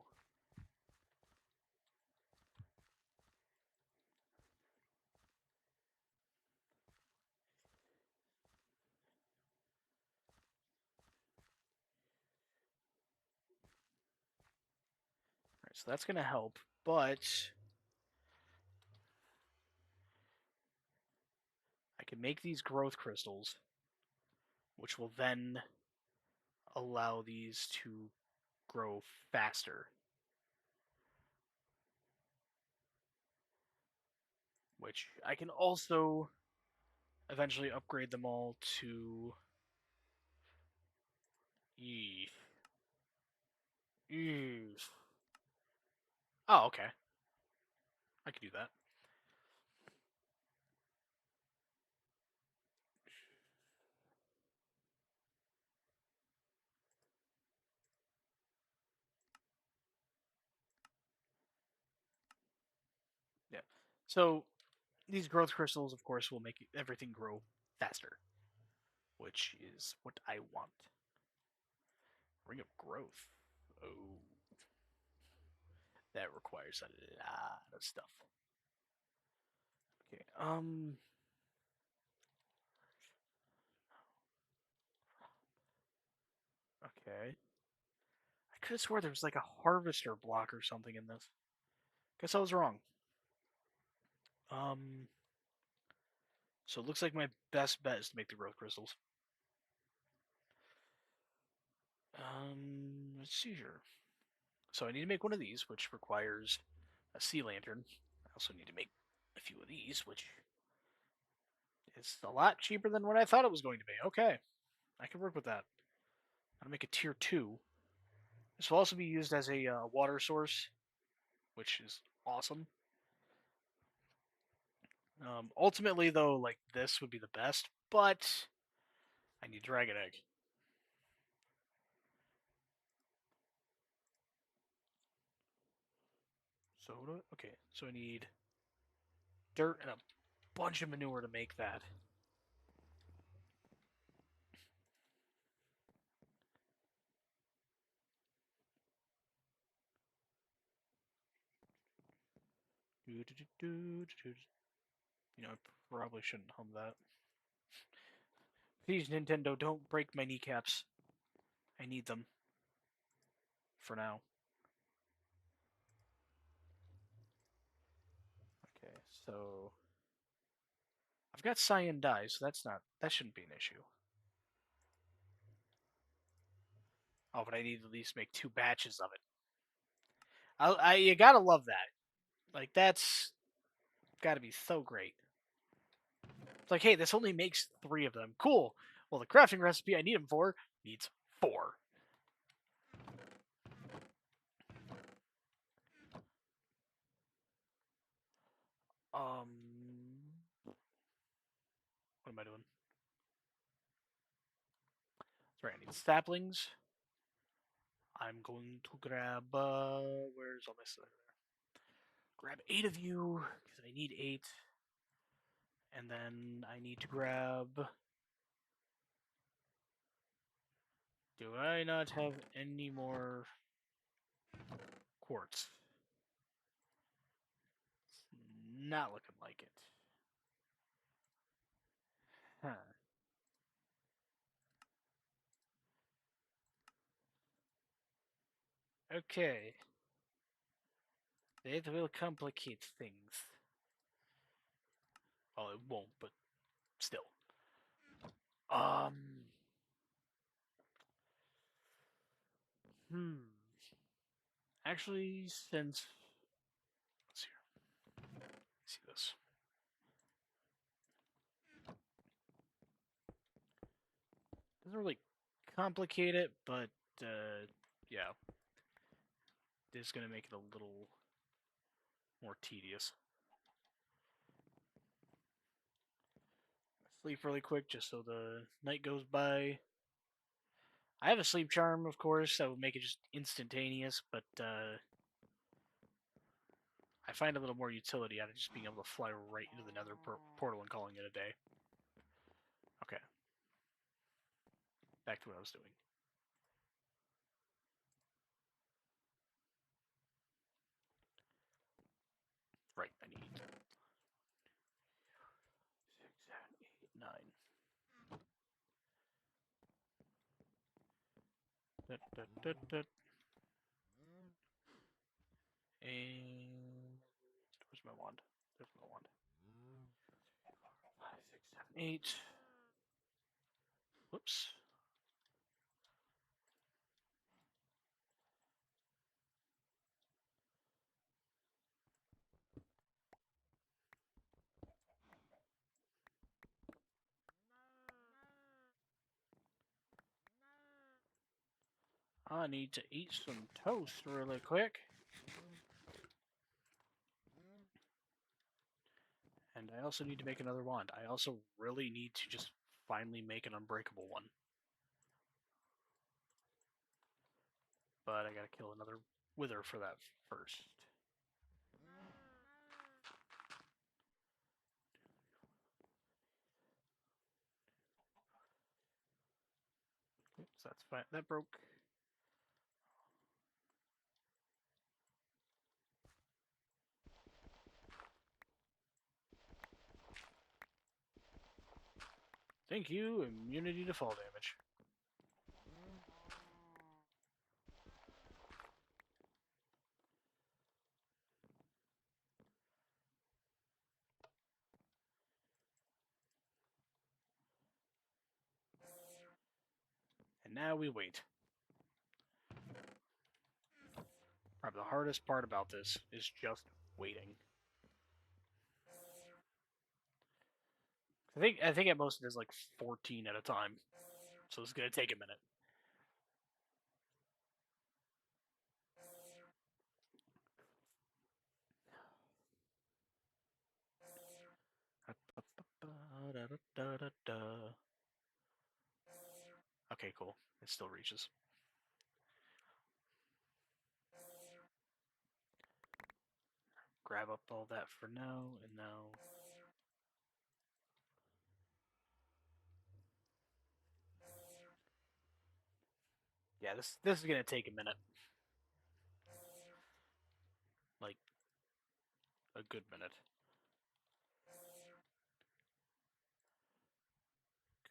All right, so that's going to help, but I can make these growth crystals, which will then allow these to grow faster, which I can also eventually upgrade them all to E. E. Oh, okay. I can do that. Yeah. So these growth crystals, of course, will make everything grow faster, which is what I want. Ring of growth. Oh, that requires a lot of stuff. Okay. Okay. I could have swore there was like a harvester block or something in this. Guess I was wrong. Um. So it looks like my best bet is to make the growth crystals. Let's see here. So I need to make one of these, which requires a sea lantern. I also need to make a few of these, which is a lot cheaper than what I thought it was going to be. Okay, I can work with that. I'm gonna make a tier 2. This will also be used as a water source, which is awesome. Ultimately, though, like this would be the best, but I need dragon egg. So okay, so I need dirt and a bunch of manure to make that. You know, I probably shouldn't hum that. Please, Nintendo, don't break my kneecaps. I need them for now. Okay, so I've got cyan dye, so that shouldn't be an issue. Oh, but I need to at least make 2 batches of it. You gotta love that. Like that's gotta be so great. It's like, hey, this only makes 3 of them. Cool. Well, the crafting recipe I need them for needs 4. Um, what am I doing? That's right. I need saplings. I'm going to grab. Where's all my stuff? Grab 8 of you because I need 8, and then I need to grab. Do I not have any more quartz? It's not looking like it. Huh. Okay. It will complicate things. Well, it won't, but still. Um. Hmm. Actually, since let's see this. Doesn't really complicate it, but yeah, it's gonna make it a little more tedious. Sleep really quick just so the night goes by. I have a sleep charm, of course, that would make it just instantaneous, but I find a little more utility out of just being able to fly right into the nether portal and calling it a day. Okay. Back to what I was doing. Right, I need 6, 7, 8, 9. And where's my wand? There's my wand. 5, 6, 7, 8. Whoops. I need to eat some toast really quick. And I also need to make another wand. I also really need to just finally make an unbreakable one. But I gotta kill another wither for that first. Oops, that's fine. That broke. Thank you, immunity to fall damage. And now we wait. Probably the hardest part about this is just waiting. I think at most it is like 14 at a time. So it's gonna take a minute. Okay, cool. It still reaches. Grab up all that for now, and now. Yeah, this is gonna take a minute. Like a good minute.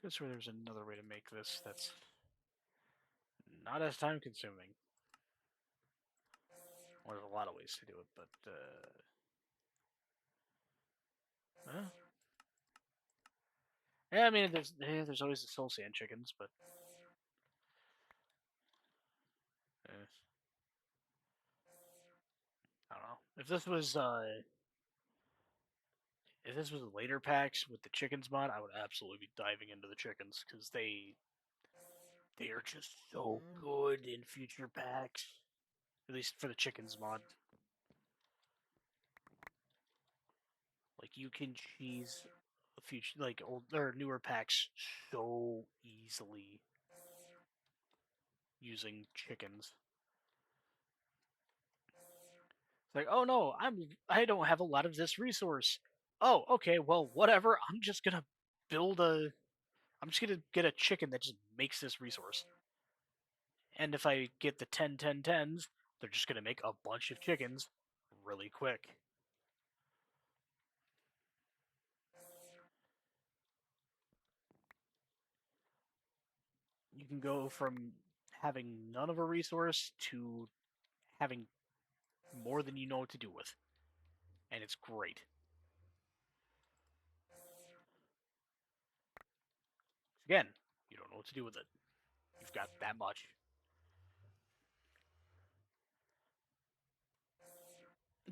Could swear there's another way to make this that's not as time consuming. Well, there's a lot of ways to do it, but yeah, I mean there's always the soul sand chickens, but I don't know. If this was later packs with the chickens mod, I would absolutely be diving into the chickens because they are just so good in future packs. At least for the chickens mod. Like you can cheese future like old or newer packs so easily using chickens. It's like, oh no, I don't have a lot of this resource. Oh, okay, well whatever. I'm just gonna get a chicken that just makes this resource. And if I get the 10 10 10s, they're just gonna make a bunch of chickens really quick. You can go from having none of a resource to having more than you know what to do with. And it's great. Again, you don't know what to do with it. You've got that much.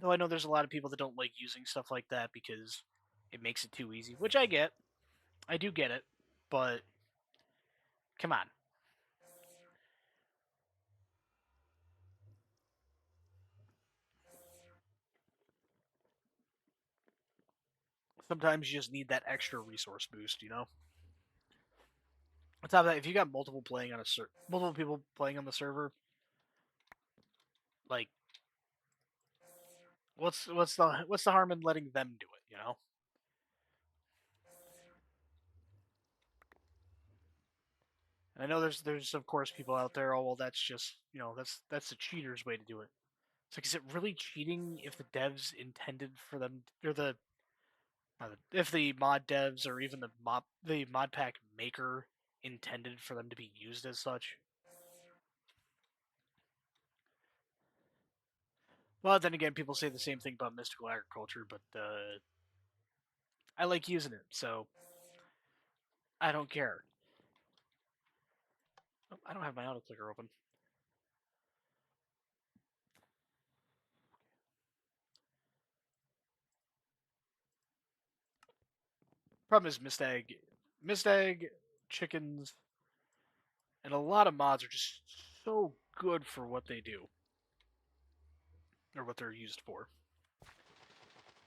Though I know there's a lot of people that don't like using stuff like that because it makes it too easy, which I get. I do get it, but come on. Sometimes you just need that extra resource boost, you know? On top of that, if you got multiple people playing on the server, like what's the harm in letting them do it, you know? And I know there's of course people out there, oh well that's just that's the cheater's way to do it. It's like, is it really cheating if the devs intended for them, or if the mod devs or even the mod pack maker intended for them to be used as such? Well, then again, people say the same thing about mystical agriculture, but I like using it, so I don't care. Oh, I don't have my auto clicker open. Problem is mist egg, chickens, and a lot of mods are just so good for what they do or what they're used for.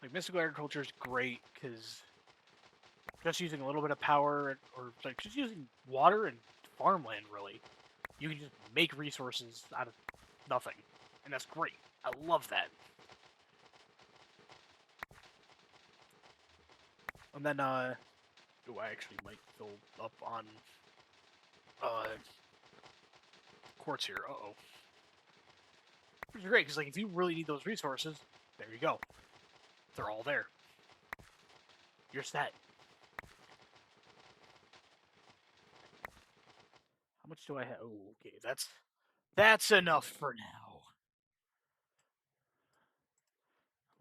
Like mystical agriculture is great because just using a little bit of power or like just using water and farmland, really, you can just make resources out of nothing, and that's great. I love that. And then I actually might fill up on uh quartz here. Uh-oh. Which is great because like if you really need those resources, there you go. They're all there. You're set. How much do I have? Oh, okay, that's enough for now.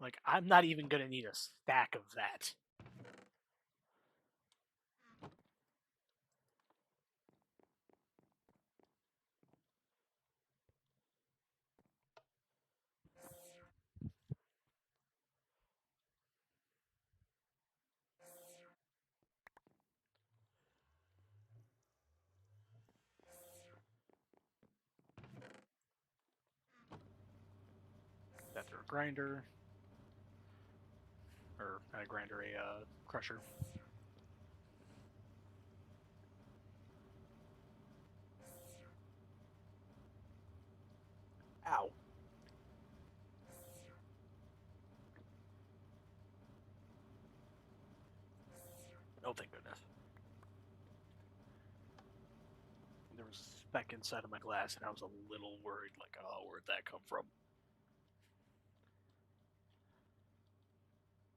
Like I'm not even gonna need a stack of that. That's a grinder, or not a grinder, a crusher. Ow. Oh, thank goodness. There was a speck inside of my glass, and I was a little worried, like, oh, where'd that come from?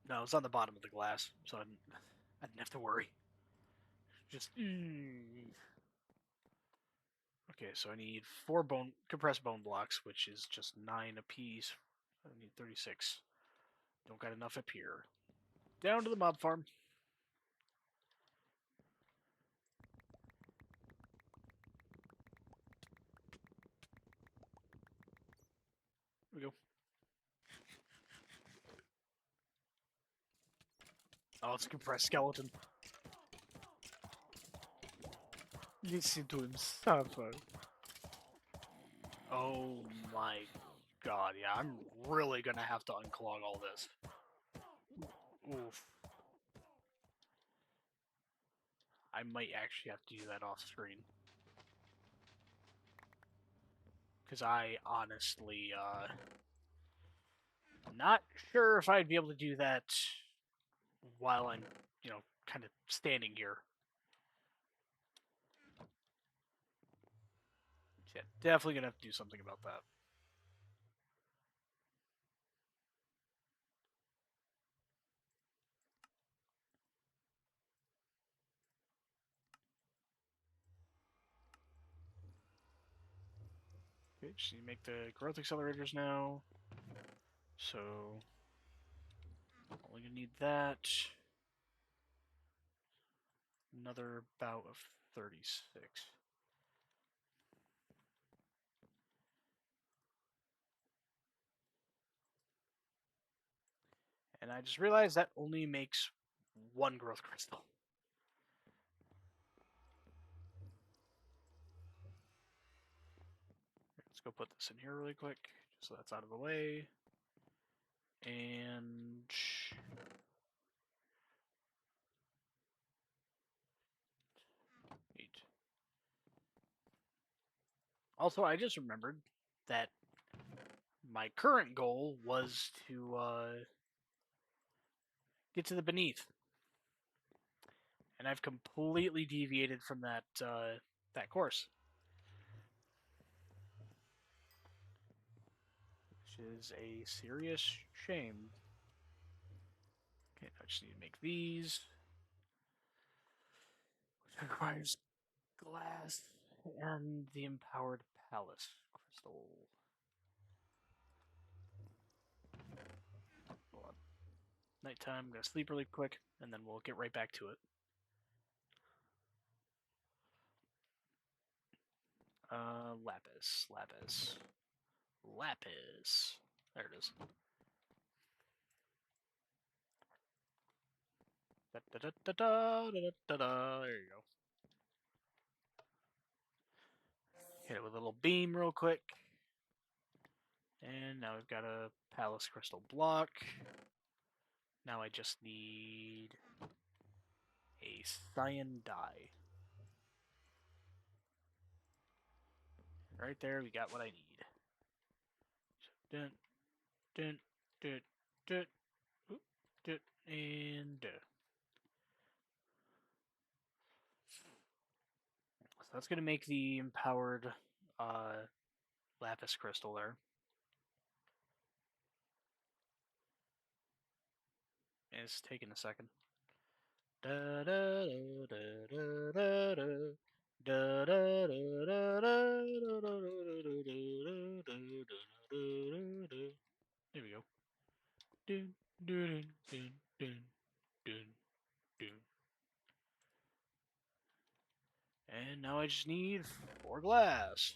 No, it was on the bottom of the glass, so I didn't have to worry. Just. Okay, so I need 4 compressed bone blocks, which is just 9 apiece. I need 36. Don't got enough up here. Down to the mob farm. Here we go. Oh, it's a compressed skeleton. Listen to him suffer. Oh my god, yeah, I'm really gonna have to unclog all this. Oof. I might actually have to do that off screen. Because I honestly, not sure if I'd be able to do that while I'm, kind of standing here. Yeah, definitely gonna have to do something about that. Okay, just need to make the growth accelerators now. So, only gonna need that. Another bout of 36. And I just realized that only makes one growth crystal. Let's go put this in here really quick, just so that's out of the way. And neat. Also, I just remembered that my current goal was to get to the beneath, and I've completely deviated from that course, which is a serious shame. Okay, I just need to make these, which requires glass and the empowered palace crystal. Hold on. Nighttime. I'm gonna sleep really quick, and then we'll get right back to it. Lapis, lapis, lapis. There it is. Da, da, da, da, da, da, da, da. There you go. Hit it with a little beam real quick. And now we've got a palace crystal block. Now I just need a cyan dye. Right there, we got what I need. Dun, dun, dun, dun, dun, dun, and dun. So that's going to make the empowered lapis crystal there. And it's taking a second. Da da da da da da. Da da da da da da. There we go. Dun, dun, dun, dun, dun, dun. And now I just need 4 glass.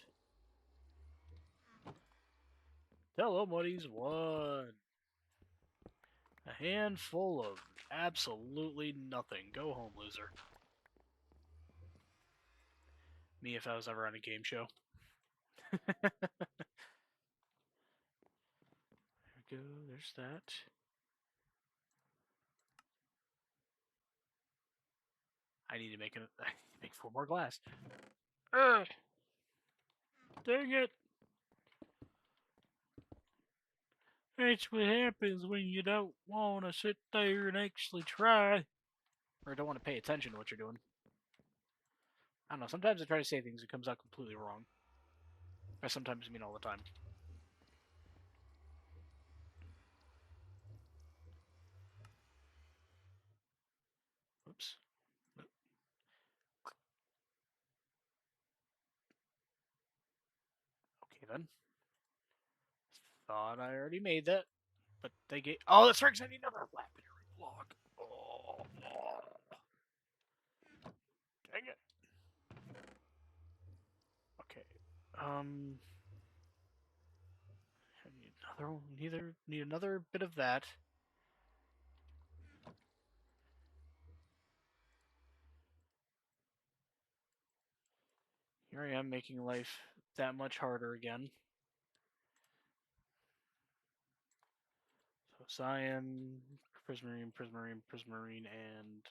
Tell him what he's won. A handful of absolutely nothing. Go home, loser. Me if I was ever on a game show. There we go. There's that. I need to make 4 more glass. Ugh. Dang it. That's what happens when you don't want to sit there and actually try. Or don't want to pay attention to what you're doing. I don't know. Sometimes I try to say things, it comes out completely wrong. I sometimes mean all the time. Oops. Okay then. Thought I already made that. But they get. Oh, that's right, 'cause I need another lapidary block. Oh. Dang it. Okay. I need another one. Need another bit of that. Here I am making life that much harder again. So cyan, prismarine, prismarine, prismarine, and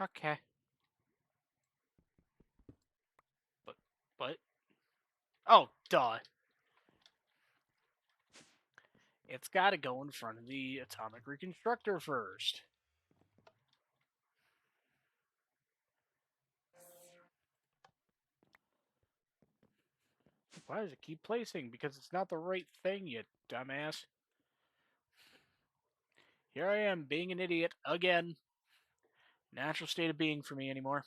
okay. But oh, duh. It's got to go in front of the atomic reconstructor first. Why does it keep placing? Because it's not the right thing, you dumbass. Here I am, being an idiot again. Natural state of being for me anymore.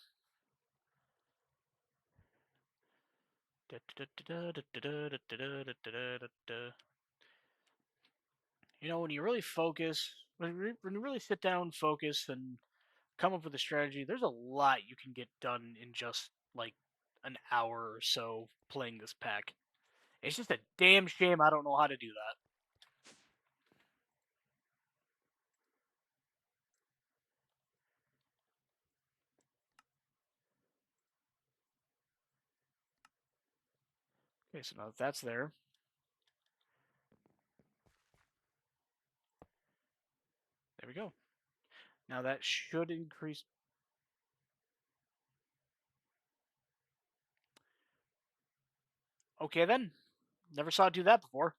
You know, when you really focus, when you really sit down, focus, and come up with a strategy, there's a lot you can get done in just like an hour or so playing this pack. It's just a damn shame I don't know how to do that. Okay, so now that that's there, there we go. Now that should increase. Okay then. Never saw it do that before.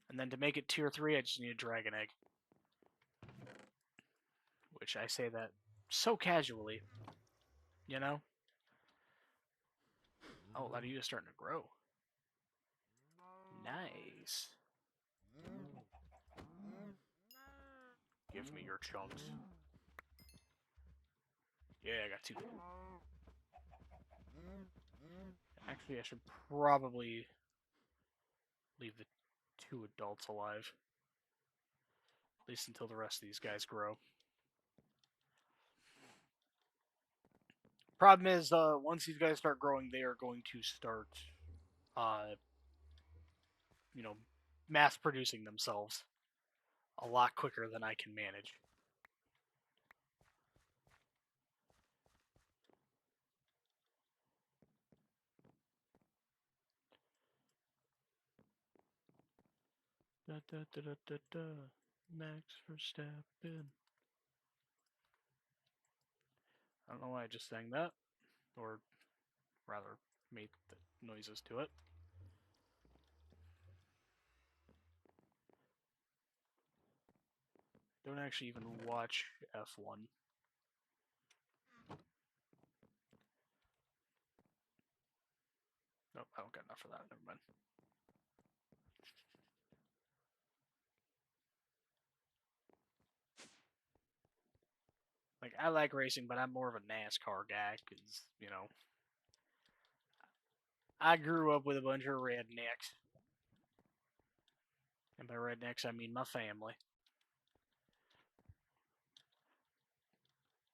And then to make it tier 3, I just need a dragon egg. Which I say that so casually, you know? Oh, a lot of you are starting to grow. Nice. Give me your chunks. Yeah, I got 2. Actually, I should probably leave the 2 adults alive. At least until the rest of these guys grow. Problem is, once these guys start growing, they are going to start, uh, you know, mass producing themselves a lot quicker than I can manage. Da, da, da, da, da, da. Max Verstappen. I don't know why I just sang that, or rather made the noises to it. Don't actually even watch F1. Nope, I don't got enough for that. Never mind. Like, I like racing, but I'm more of a NASCAR guy because, you know, I grew up with a bunch of rednecks. And by rednecks, I mean my family.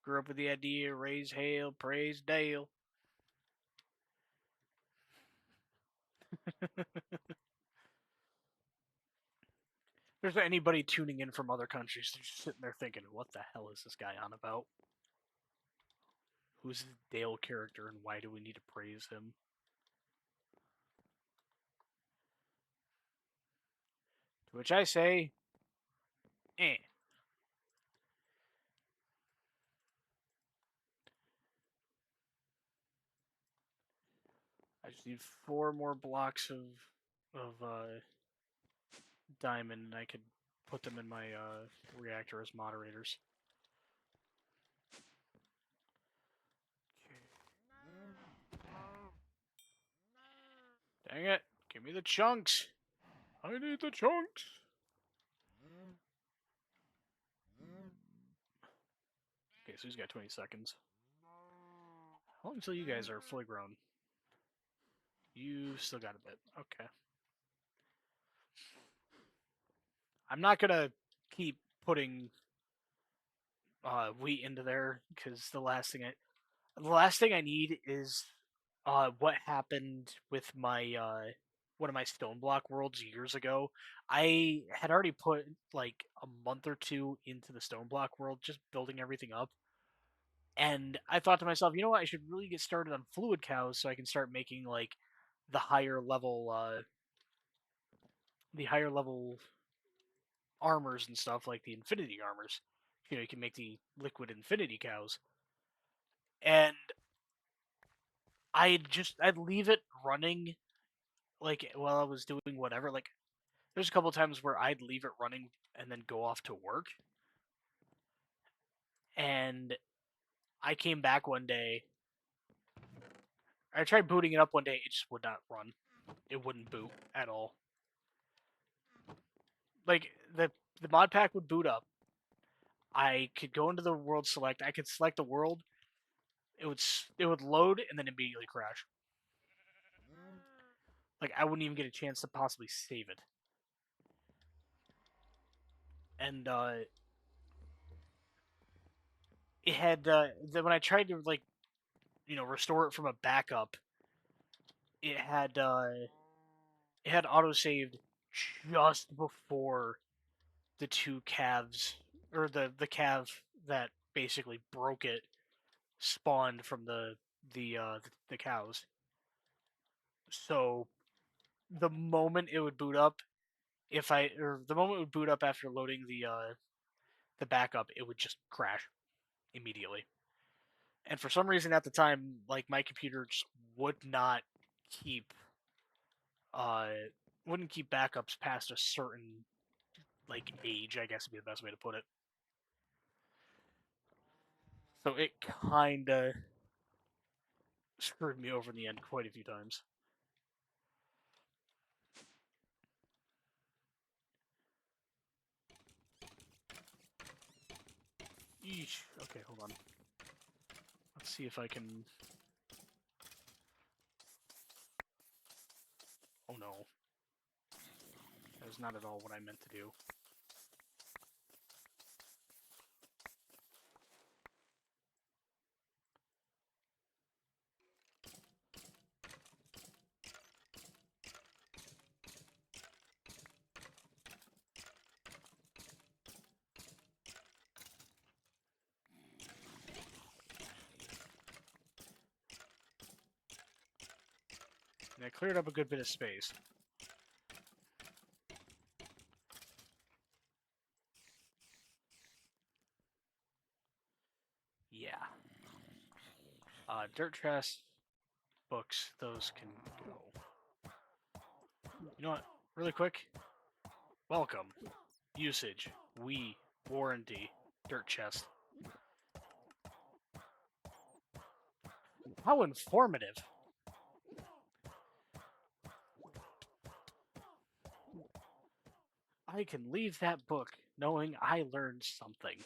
Grew up with the idea raise hell, praise Dale. There's anybody tuning in from other countries, they're just sitting there thinking, what the hell is this guy on about? Who's this Dale character and why do we need to praise him? To which I say, eh. I just need 4 more blocks of diamond, and I could put them in my reactor as moderators. Dang it! Give me the chunks! I need the chunks! Okay, so he's got 20 seconds. How long until you guys are fully grown? You still got a bit. Okay. I'm not gonna keep putting wheat into there because the last thing I need is what happened with my one of my stone block worlds years ago. I had already put like a month or 2 into the stone block world, just building everything up. And I thought to myself, you know what? I should really get started on fluid cows so I can start making like the higher level, the higher level armors and stuff, like the infinity armors. You know, you can make the liquid infinity cows. And I'd leave it running like while I was doing whatever. Like there's a couple times where I'd leave it running and then go off to work. And I came back one day. I tried booting it up one day. It just would not run. It wouldn't boot at all. Like the mod pack would boot up. I could go into the world select. I could select the world. It would load and then immediately crash. Like I wouldn't even get a chance to possibly save it. And it had when I tried to like restore it from a backup, it had autosaved just before the two calves, or the calf that basically broke it, spawned from the cows. So the moment it would boot up, if I or the moment it would boot up after loading the backup, it would just crash immediately. And for some reason at the time, like my computer just would not keep uh wouldn't keep backups past a certain like age, I guess would be the best way to put it. So it kinda screwed me over in the end quite a few times. Eesh. Okay, hold on. Let's see if I can. Oh no, that was not at all what I meant to do. And I cleared up a good bit of space. Yeah. Dirt chest, books, those can go. You know what? Really quick. Welcome. Usage. We. Warranty. Dirt chest. How informative. I can leave that book knowing I learned something.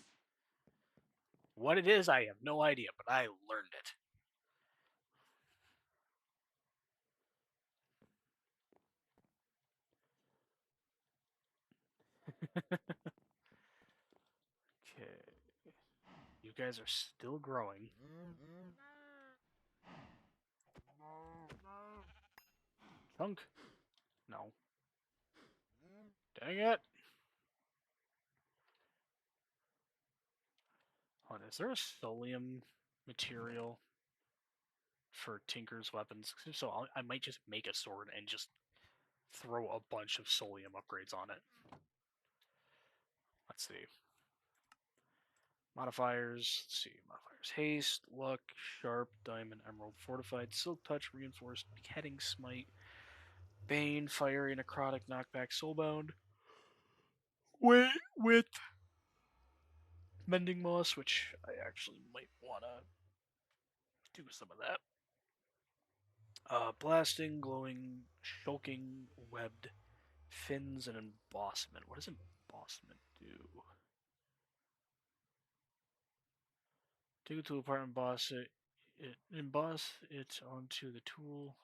What it is, I have no idea, but I learned it. Okay. You guys are still growing. Chunk? No. Dang it. Hold on, is there a solium material for Tinker's weapons? If so, I might just make a sword and just throw a bunch of solium upgrades on it. Let's see. Modifiers. Let's see. Modifiers. Haste, luck, sharp, diamond, emerald, fortified, silk touch, reinforced, beheading, smite, bane, fiery, necrotic, knockback, soulbound. With mending moss, which I actually might wanna do some of that. Blasting, glowing, shulking, webbed, fins, and embossment. What does embossment do? Take a tool apart and emboss it onto the tool.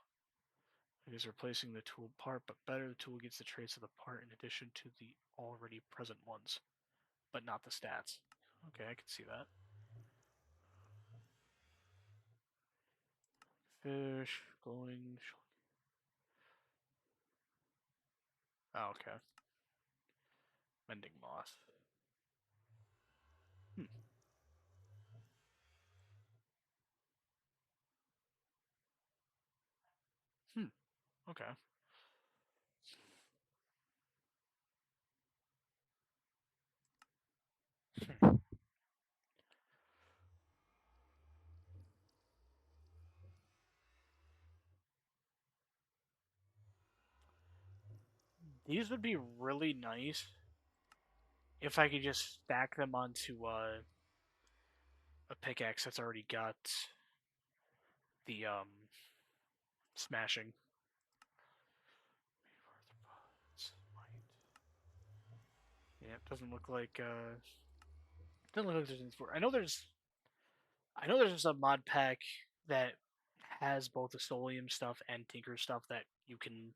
I guess replacing the tool part, but better the tool gets the trace of the part in addition to the already present ones, but not the stats. Okay, I can see that. Fish, glowing. Oh, okay. Mending moss. Hmm. Hmm. Okay. Hmm. These would be really nice if I could just stack them onto a pickaxe that's already got the smashing. Yeah, it doesn't look like doesn't look like there's anything for. I know there's a mod pack that has both the Solium stuff and Tinker stuff that you can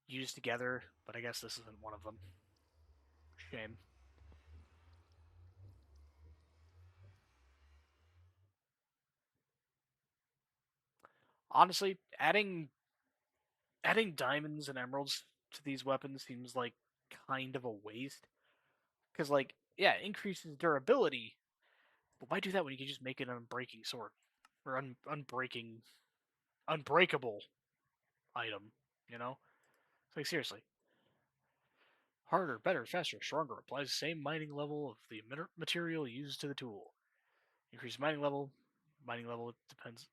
use together, but I guess this isn't one of them. Shame. Honestly, adding adding diamonds and emeralds to these weapons seems like kind of a waste. Because, like, yeah, it increases durability, but why do that when you can just make it an unbreaking sword? Or unbreakable item, you know? It's like, seriously. Harder, better, faster, stronger. Applies the same mining level of the material used to the tool. Increase mining level. Mining level depends.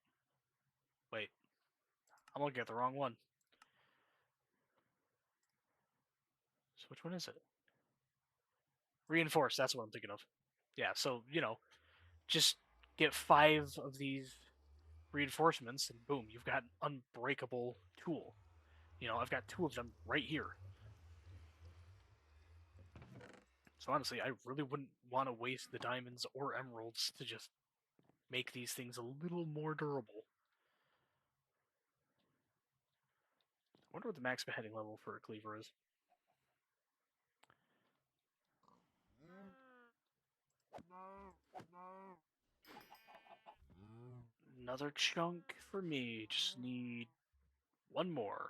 Wait, I'm looking at the wrong one. So which one is it? Reinforce, that's what I'm thinking of. Yeah, so, just get 5 of these reinforcements, and boom, you've got an unbreakable tool. I've got 2 of them right here. So honestly, I really wouldn't want to waste the diamonds or emeralds to just make these things a little more durable. I wonder what the max beheading level for a cleaver is. Another chunk for me. Just need one more.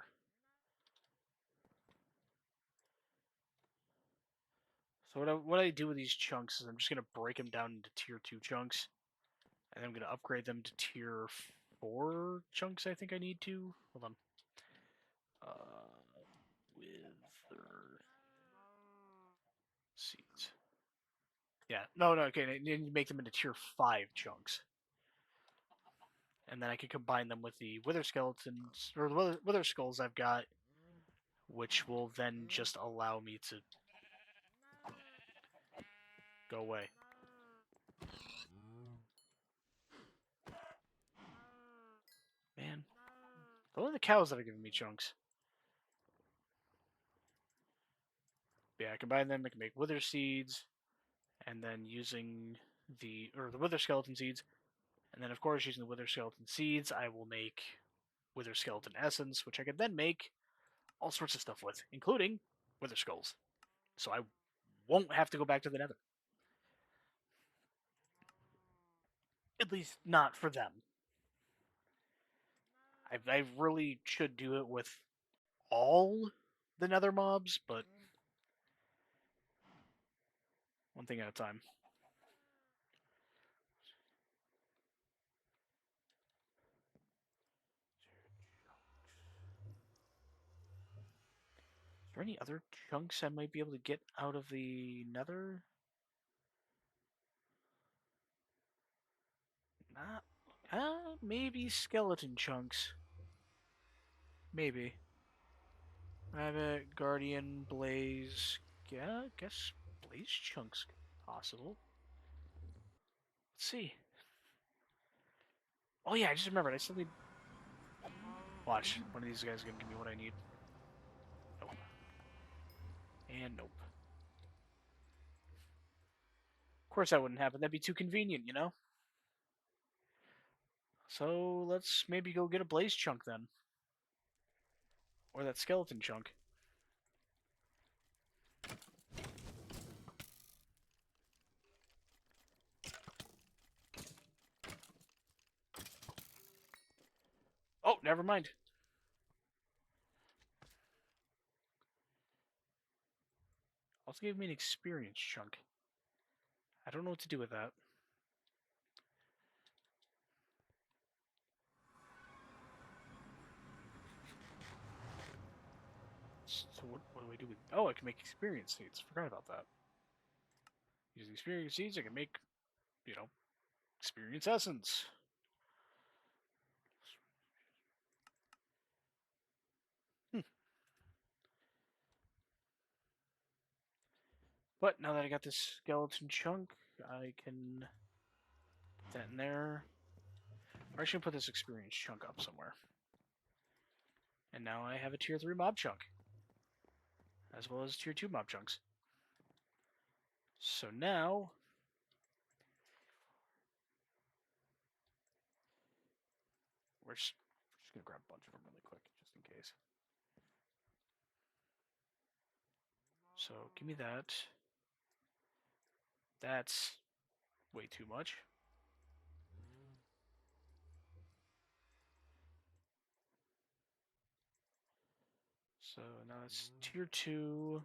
So what I do with these chunks is I'm just going to break them down into tier 2 chunks. And I'm going to upgrade them to tier 4 chunks, I think I need to. Hold on. Wither seeds. Yeah, no, okay, I need to make them into tier 5 chunks. And then I can combine them with the wither skeletons, or the wither skulls I've got, which will then just allow me to go away. Man, those are the cows that are giving me chunks. Yeah, I combine them, I can make wither seeds, and then using the wither skeleton seeds, and then of course using the wither skeleton seeds, I will make wither skeleton essence, which I can then make all sorts of stuff with, including wither skulls. So I won't have to go back to the nether. At least not for them. I really should do it with all the nether mobs, but one thing at a time. Is there any other chunks I might be able to get out of the nether? Not. Maybe skeleton chunks. Maybe. Rabbit, Guardian, Blaze. Yeah, I guess Blaze chunks possible. Let's see. Oh yeah, I just remembered. I still need. Watch. One of these guys is gonna give me what I need. Nope. And nope. Of course that wouldn't happen. That'd be too convenient, you know? So let's maybe go get a Blaze chunk then. Or that skeleton chunk. Oh, never mind. Also gave me an experience chunk. I don't know what to do with that. So what do I do with... Oh, I can make experience seeds. Forgot about that. Using experience seeds, I can make, experience essence. But now that I got this skeleton chunk, I can put that in there. Or I should put this experience chunk up somewhere. And now I have a tier 3 mob chunk. As well as tier 2 mob chunks. So now... We're just going to grab a bunch of them really quick, just in case. So give me that. That's way too much. So now it's tier 2.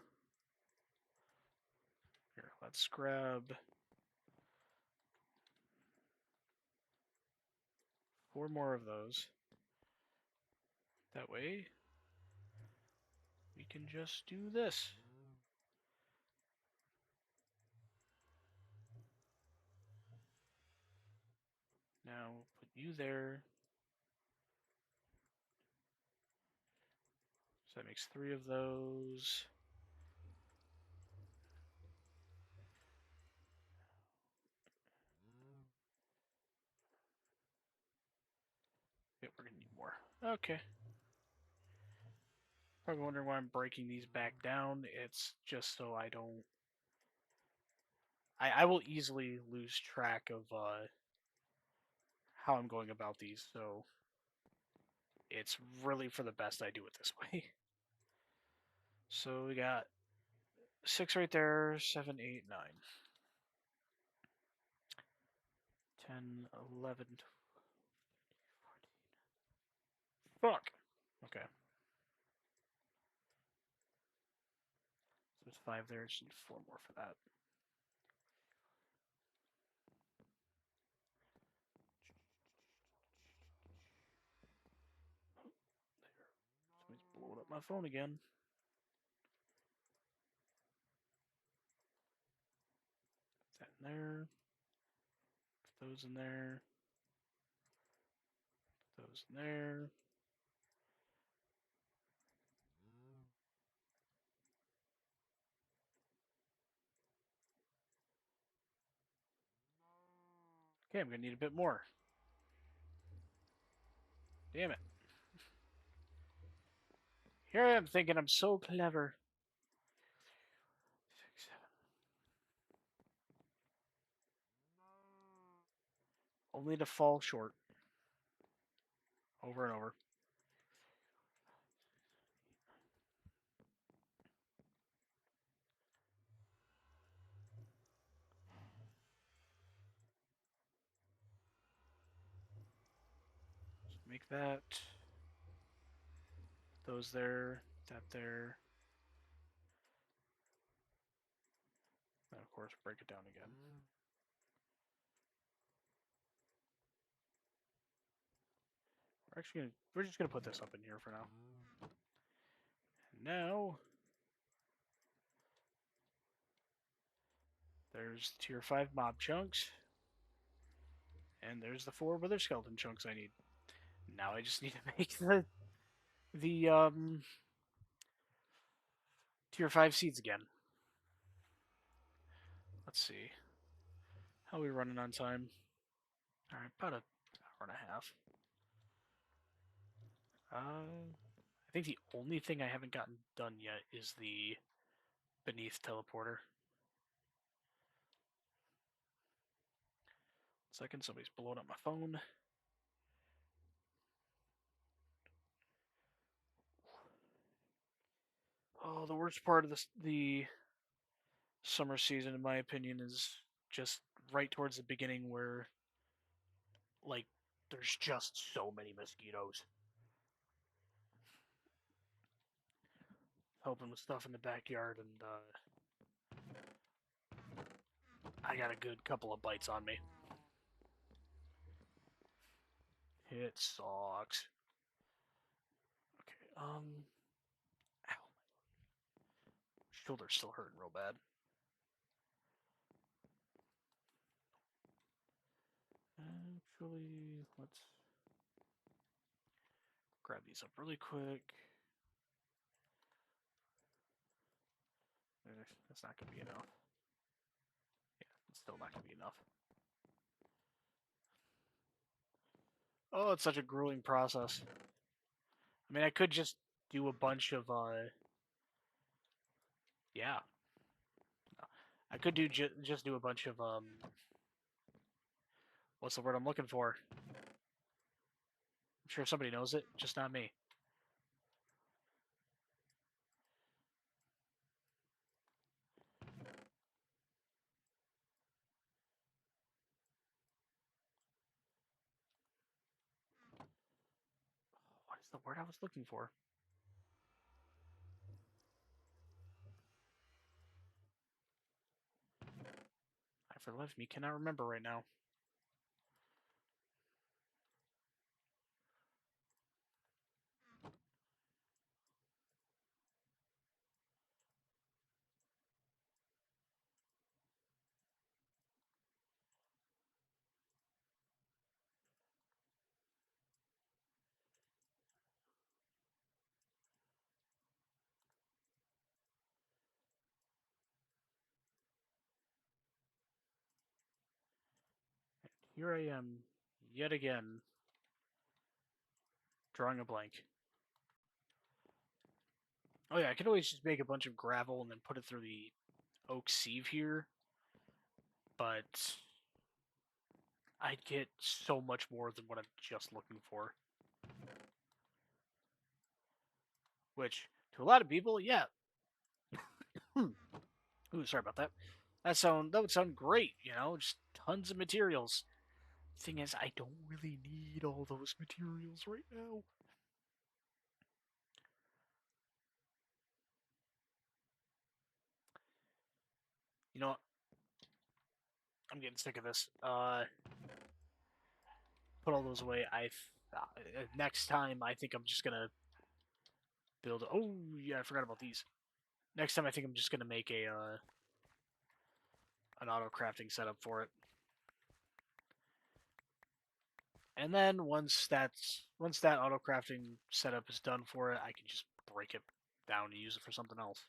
Here, let's grab 4 more of those. That way, we can just do this. Now, we'll put you there. So that makes 3 of those. Yeah, we're gonna need more. Okay. Probably wondering why I'm breaking these back down. It's just so I don't... I will easily lose track of how I'm going about these, so it's really for the best I do it this way. So we got 6 right there, 7, 8, 9. 10, 11, 12, 14. Fuck! Okay. So there's 5 there, just need 4 more for that. There. Somebody's blowing up my phone again. Put that in there. Put those in there. Put those in there. Okay, I'm gonna need a bit more. Damn it. Here I am thinking I'm so clever. 6, 7. Only to fall short. Over and over. So make that. Those there. That there. And of course, break it down again. We're just gonna put this up in here for now. And now there's tier 5 mob chunks. And there's the 4 wither skeleton chunks I need. Now I just need to make the tier 5 seeds again. Let's see. How are we running on time? Alright, about an hour and a half. I think the only thing I haven't gotten done yet is the beneath teleporter. Second, somebody's blowing up my phone. Oh, the worst part of the summer season, in my opinion, is just right towards the beginning where, like, there's just so many mosquitoes. Helping with stuff in the backyard, and I got a good couple of bites on me. It sucks. Okay, ow. Shoulder's still hurting real bad. Actually, let's grab these up really quick. That's not going to be enough. Yeah, it's still not going to be enough. Oh, it's such a grueling process. I mean, I could just do a bunch of, yeah. I could do just do a bunch of, what's the word I'm looking for? I'm sure somebody knows it, just not me. What is the word I was looking for? For the life of me, cannot remember right now. Here I am, yet again, drawing a blank. Oh yeah, I could always just make a bunch of gravel and then put it through the oak sieve here, but I'd get so much more than what I'm just looking for. Which, to a lot of people, yeah. Ooh, sorry about that. That would sound great, just tons of materials. Thing is, I don't really need all those materials right now. You know what? I'm getting sick of this. Put all those away. Next time I think I'm just gonna build. Oh yeah, I forgot about these. Next time I think I'm just gonna make a an auto crafting setup for it. And then once that auto crafting setup is done for it, I can just break it down to use it for something else.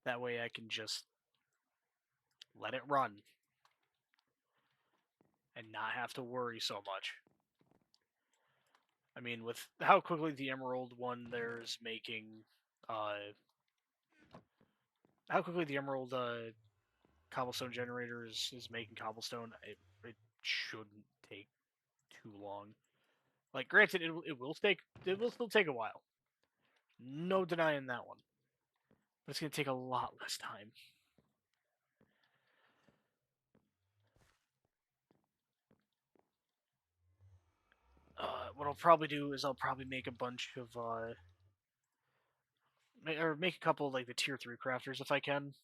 That way I can just let it run and not have to worry so much. I mean, with how quickly the Emerald one there's making, how quickly the Emerald cobblestone generator is making cobblestone, it shouldn't take too long. Like, granted, it will still take a while. No denying that one, but it's gonna take a lot less time. What I'll probably do is I'll probably make a bunch of or make a couple of, like, the tier 3 crafters if I can,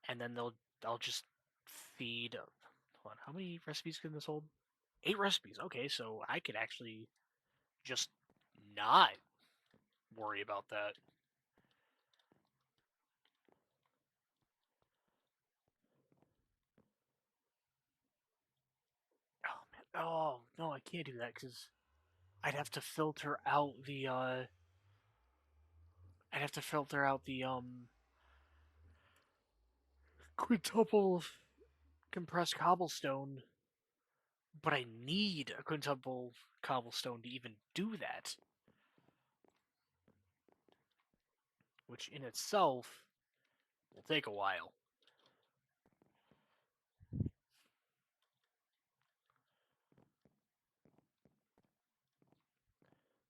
and then I'll just feed. Hold on, how many recipes can this hold? 8 recipes. Okay, so I could actually just not worry about that. Oh man. Oh no, I can't do that because I'd have to filter out the I'd have to filter out the quintuple compressed cobblestone, but I need a quintuple cobblestone to even do that, which in itself will take a while.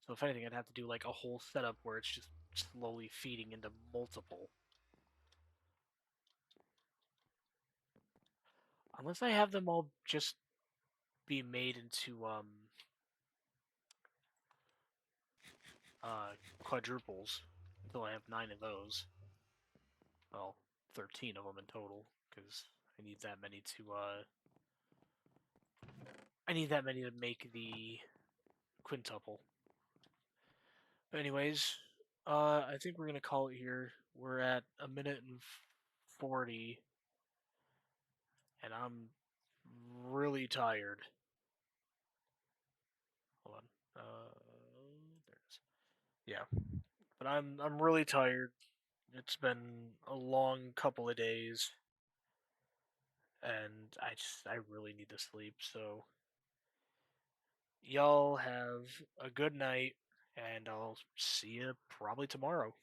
So if anything, I'd have to do like a whole setup where it's just slowly feeding into multiple. Unless I have them all just be made into quadruples until I have 9 of those. Well, 13 of them in total because I need that many to I need that many to make the quintuple. But anyways, I think we're gonna call it here. We're at 1 minute and 40, and I'm really tired. Hold on. There it is. Yeah, but I'm really tired. It's been a long couple of days, and I really need to sleep. So y'all have a good night, and I'll see you probably tomorrow.